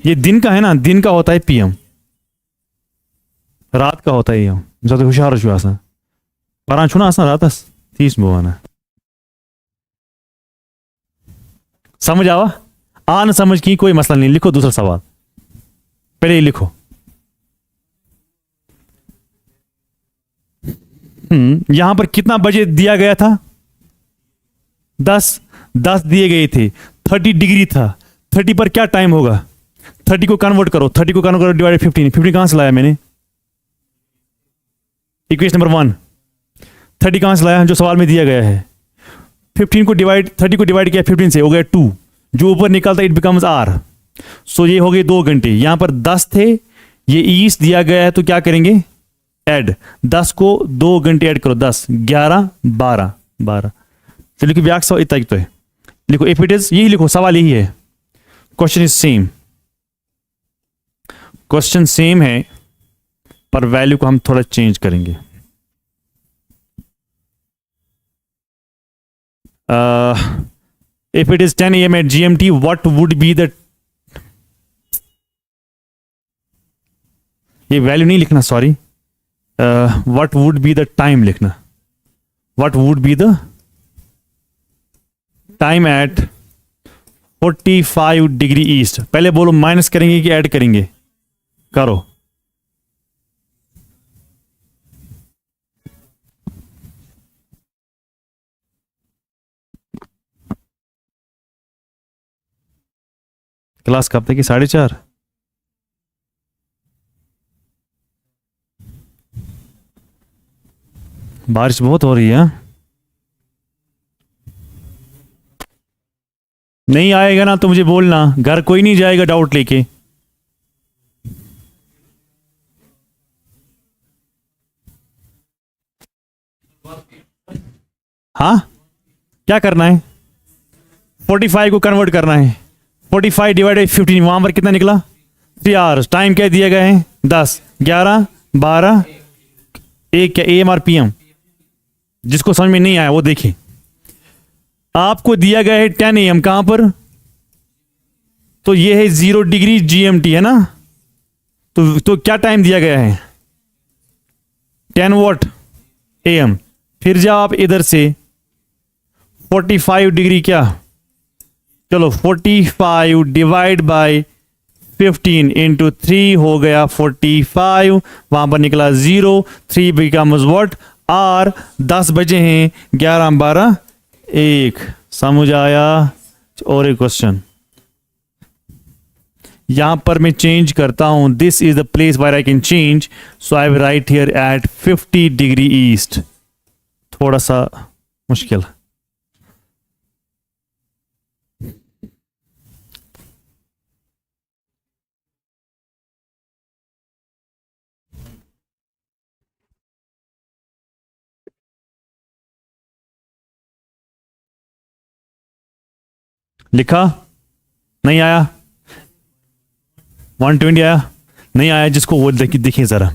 ये दिन का है ना, दिन का होता है PM, रात का होता है AM। ज्यादा होशियार छो आसान परान छो ना आसान रातस 30 बोवाना। समझ आवा? आ न समझ की कोई मसला नहीं। लिखो दूसरा सवाल, पहले ही लिखो। यहां पर कितना बजे दिया गया था? 10 दिए गए थे। 30 डिग्री था। 30 पर क्या टाइम होगा? 30 को कन्वर्ट करो, 30 को कन्वर्ट करो डिवाइड 15 कहां से लाया मैंने? Equation number 1। 30 कहां से लाया? जो सवाल में दिया गया है। 30 को डिवाइड किया 15 से, हो गया 2। जो ऊपर निकलता है, इट बिकम्स r। सो ये हो गए 2 घंटे। यहां पर 10 थे, ये ईस्ट दिया गया है, तो क्या करेंगे? ऐड। 10 को 2 घंटे ऐड करो, 10 11 12। चलो कि व्याख्या इतना तो है। लिखो इफ इट इज, यही लिखो, सवाल यही है। Question is same, question same है, पर वैल्यू को हम थोड़ा चेंज करेंगे। If it is 10 AM at GMT, what would be the, ये वैल्यू नहीं लिखना, sorry, what would be the time लिखना। what would be the time at 45 degree east? पहले बोलो माइनस करेंगे कि ऐड करेंगे? करो। क्लास कब तक की? 4:30। बारिश बहुत हो रही है। नहीं आएगा ना तो मुझे बोलना, घर कोई नहीं जाएगा डाउट लेके। हाँ क्या करना है? 45 को कन्वर्ट करना है। 45 डिवाइड बाई 15, वहां पर कितना निकला? 3 आवर्स। टाइम क्या दिया गया है? 10 11 12 एक क्या AM और PM, जिसको समझ में नहीं आया वो देखें। आपको दिया गया है 10 AM, कहां पर, तो ये है 0 डिग्री GMT है ना, तो क्या टाइम दिया गया है 10 वॉट AM। फिर जाओ आप इधर से 45 डिग्री, क्या, चलो 45 डिवाइड बाय 15 इंटू 3 हो गया 45, वहां पर निकला 0, 3 बिकम्स व्हाट आर। 10 बजे हैं, 11, 12, 1। समझ आया? और एक क्वेश्चन यहां पर मैं चेंज करता हूं, this is the place where I can change, so I will write here at 50 degree east. थोड़ा सा मुश्किल, लिखा नहीं आया, 120 आया नहीं आया, जिसको वो देखिए जरा,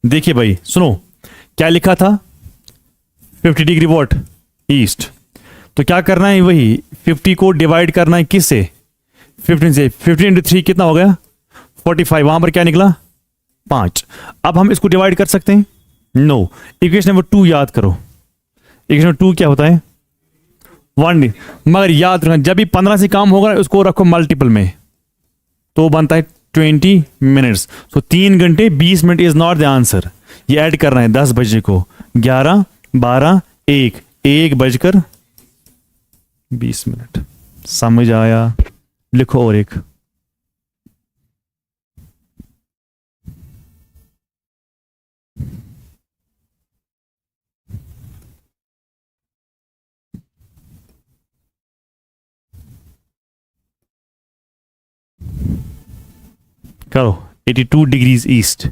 देखिए भाई सुनो, क्या लिखा था 50 डिग्री वॉट ईस्ट, तो क्या करना है, वही 50 को डिवाइड करना है किससे, 15 से। 15 इंटू 3 कितना हो गया 45, वहां पर क्या निकला 5। अब हम इसको डिवाइड कर सकते हैं, नो। इक्वेशन नंबर 2 याद करो, इक्वेशन नंबर 2 क्या होता है 1, मगर याद रखना जब भी 15 से काम होगा उसको रखो मल्टीपल में, तो बनता है 20 मिनट्स। तो 3 घंटे 20 minute is not the answer, ये ऐड करना है 10 बजे को, 11, 12, 1 बजकर 20 मिनट। समझ आया? लिखो और एक, करो 82 डिग्रीज ईस्ट।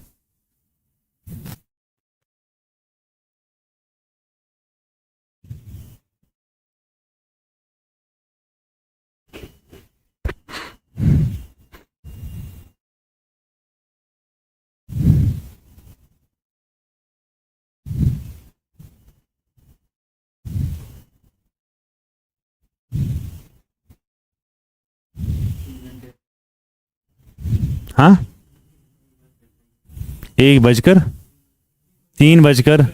हाँ 1 बजकर 3 बजकर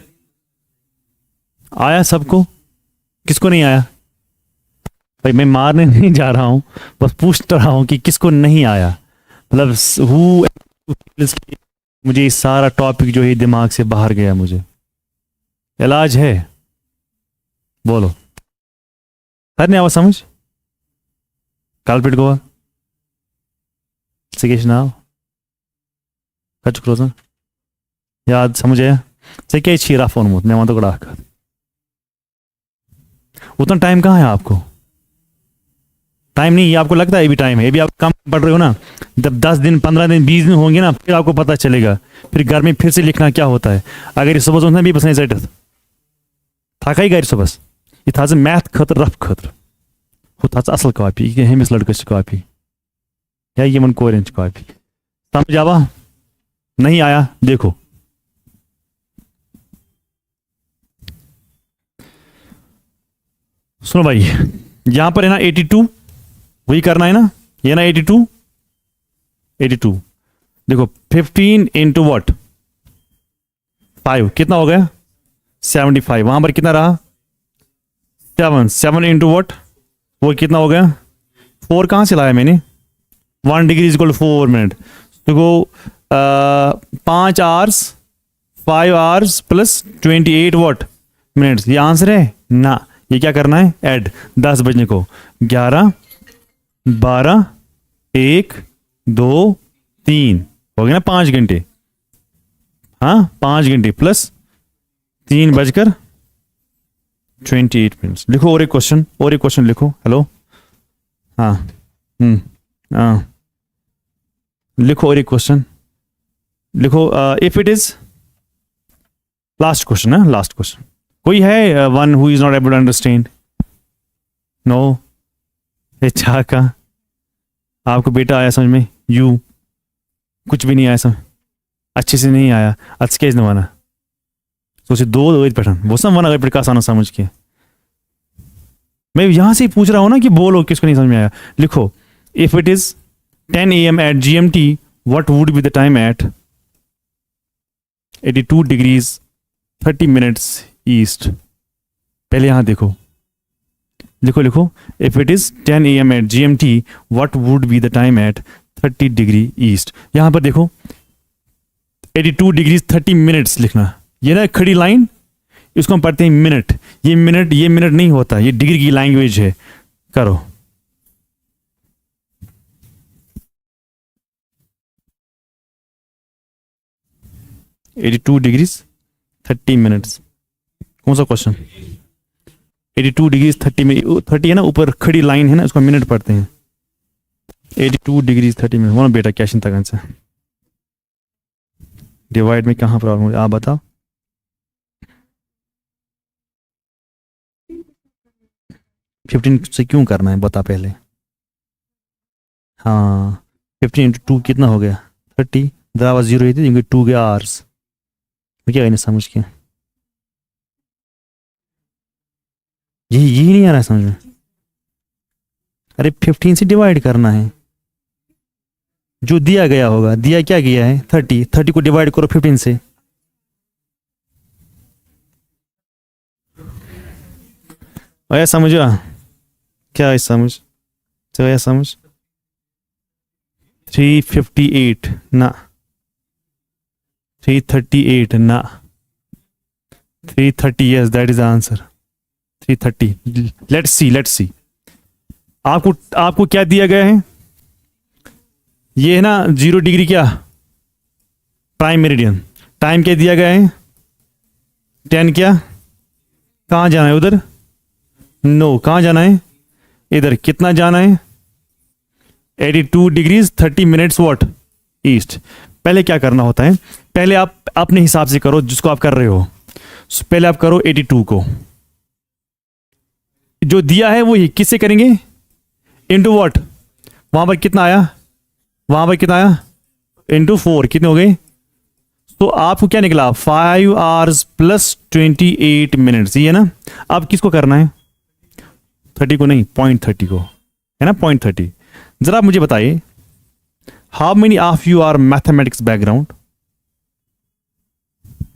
आया सबको, किसको नहीं आया भाई? मैं मारने नहीं जा रहा हूं, बस पूछ रहा हूं कि किसको नहीं आया, मतलब मुझे ये सारा टॉपिक जो है दिमाग से बाहर गया, मुझे इलाज है, बोलो। हर नहीं आवा समझ, कालपिट गोवा नाव कच क्रोजन याद समझ आया से क्या छीरा फोन मुत मैं तो कड़ा कर, उतना टाइम कहाँ है आपको? टाइम नहीं, ये आपको लगता है ये भी टाइम है, ये भी आप कम पढ़ रहे हो ना, जब 10 दिन 15 दिन 20 दिन होंगे ना फिर आपको पता चलेगा, फिर घर में फिर से लिखना क्या होता है। अगर इस सुबह भी बस नहीं था कई गर सुबह ये था मैथ खतर रफ खतर हु था असल कॉपी हमिस लड़कस कॉपी या यमन कोरियन कॉपी। समझ आवा? नहीं आया देखो, सुनो भाई, यहां पर है ना 82, वही करना है ना, ये ना 82 देखो 15 इंटू वॉट 5 कितना हो गया 75, वहां पर कितना रहा 7 इंटू वॉट वो कितना हो गया 4, कहां से लाया मैंने 1 डिग्री इज इक्वल 4 मिनट, देखो 5 hours 5 hours plus 28 what minutes, ये आंसर है ना? ये क्या करना है ऐड 10 बजने को 11 12 1 2 3 हो गया ना 5 घंटे, हाँ 5 घंटे प्लस 3 बजकर 28 मिनट्स। लिखो और एक क्वेश्चन लिखो। हेलो हाँ हाँ लिखो और एक क्वेश्चन लिखो, if it is last question है, लास्ट क्वेश्चन कोई है one who is not able to understand? No, अच्छा का आपको बेटा आया समझ में? यू कुछ भी नहीं आया समझ, अच्छे से नहीं आया. आज कैसे नवाना सोचे दो पठान वो सब वन अगर प्रकाश आना समझ के. मैं यहां से ही पूछ रहा हूं ना कि बोलो किसको नहीं समझ में आया. लिखो if it is 10 AM at GMT, what would be the time at 82 degrees 30 minutes east. पहले यहां देखो, लिखो if it is 10 AM at GMT, what would be the time at 30 degree east. यहां पर देखो 82 degrees 30 minutes लिखना. ये ना खड़ी लाइन, इसको हम पढ़ते हैं मिनट. ये मिनट नहीं होता, ये डिग्री की लैंग्वेज है. करो. (82 degrees 30 minutes). कौन सा क्वेश्चन? 82 degrees 30 minute. 30 है ना, ऊपर खड़ी लाइन है ना, उसको मिनट पढ़ते हैं. 82 degrees 30 मिनट. वो बेटा क्या चिंता करना है, डिवाइड में कहाँ प्रॉब्लम हो, आप बताओ. फिफ्टीन से क्यों करना है बता पहले. हाँ 15 इंटू 2 कितना हो गया? 30. दरावा 0 थी क्योंकि 2 के आवर्स. क्या कहने समझ के, यही नहीं आ रहा है समझ में. अरे 15 से डिवाइड करना है जो दिया गया होगा. दिया क्या गया है? 30 को डिवाइड करो 15 से. आया समझ? क्या है समझ? आया समझ? 358 ना, 338 ना, 330. yes, that is the answer. 330. let's see. आपको क्या दिया गया है? ये है ना 0 डिग्री क्या प्राइम मेरिडियन. टाइम क्या दिया गया है? 10. क्या कहाँ जाना है? उधर नो. कहाँ जाना है? इधर. कितना जाना है? 82 degrees 30 minutes व्हाट ईस्ट. पहले क्या करना होता है? पहले आप अपने हिसाब से करो जिसको आप कर रहे हो. पहले आप करो 82 को, जो दिया है वो ही किससे करेंगे? Into what. वहां पर कितना आया? इनटू 4. कितने हो गए? तो आपको क्या निकला? 5 hours प्लस 28 minutes. ये ना. अब किसको करना है? 30 को नहीं, 0.30 को है ना. 0.30. जरा आप मुझे बताइए, how many of you are mathematics background?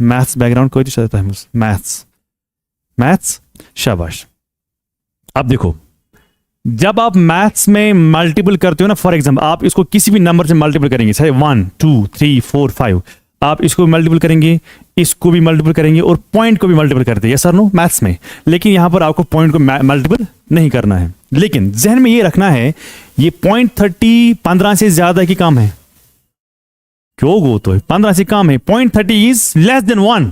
Maths background कोई तो चलता है. मैथ्स शाबाश. अब देखो, जब आप मैथ्स में मल्टीपल करते हो ना, फॉर एग्जाम्पल आप इसको किसी भी नंबर से मल्टीपल करेंगे, चाहे 1 2 3 4 5, आप इसको मल्टीपल करेंगे, इसको भी मल्टीपल करेंगे और पॉइंट को भी मल्टीपल करते हैं. यस सर नो मैथ्स में. लेकिन यहां पर आपको पॉइंट को मल्टीपल नहीं करना है. लेकिन जहन में ये रखना है, ये 0.30 15 से ज्यादा की कम है. क्यों गो तो 15 से कम है. 0.30 इज लेस देन 1.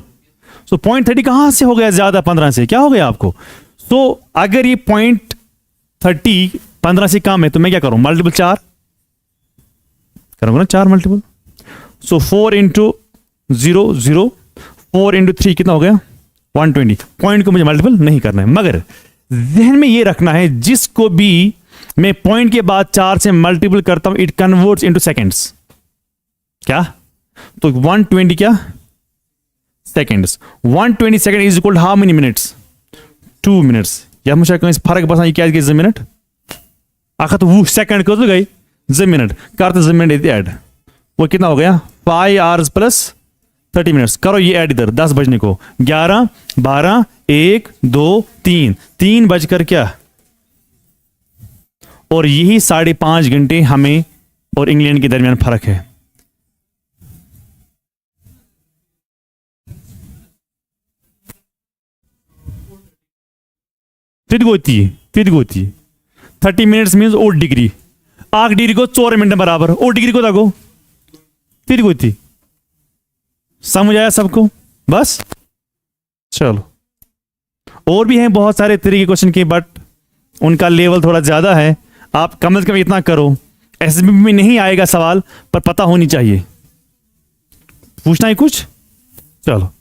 सो 0.30 कहां से हो गया ज्यादा 15 से? क्या हो गया आपको? सो अगर ये 0.30 15 से कम है तो मैं क्या करूं? मल्टीपल 4 करूंगा ना, 4 मल्टीपल. सो 4 इंटू 0 0, 4 इंटू 3 कितना हो गया? 120. पॉइंट को मुझे मल्टीपल नहीं करना है, मगर जहन में ये रखना है जिसको भी मैं पॉइंट के बाद 4 से मल्टीपल करता हूं, इट कन्वर्ट्स इनटू सेकंड्स. क्या? तो 120 क्या seconds. 120 second is equal how many minutes? 2 minutes. या मुझे कहीं फर्क बसा क्या गई 2 मिनट आखा तो वो सेकंड कर गई 2 मिनट करते 2 मिनट ऐड. वो कितना हो गया? 5 hours प्लस 30 मिनट्स. करो ये ऐड इधर. 10 बजने को 11 12 1 2 3 3 बजकर क्या, और यही 5.5 घंटे हमें और इंग्लैंड के दरमियान फर्क है. तिदगोती 30 मिनट्स मीन्स 8 डिग्री. 8 डिग्री को 4 मिनट बराबर. 8 डिग्री को ताको तिदगोती. समझ आया सबको? बस चलो. और भी हैं बहुत सारे तरीके क्वेश्चन के, बट उनका लेवल थोड़ा ज्यादा है. आप कम से कम इतना करो. एसएसबी में नहीं आएगा सवाल, पर पता होनी चाहिए. पूछना है कुछ? चलो.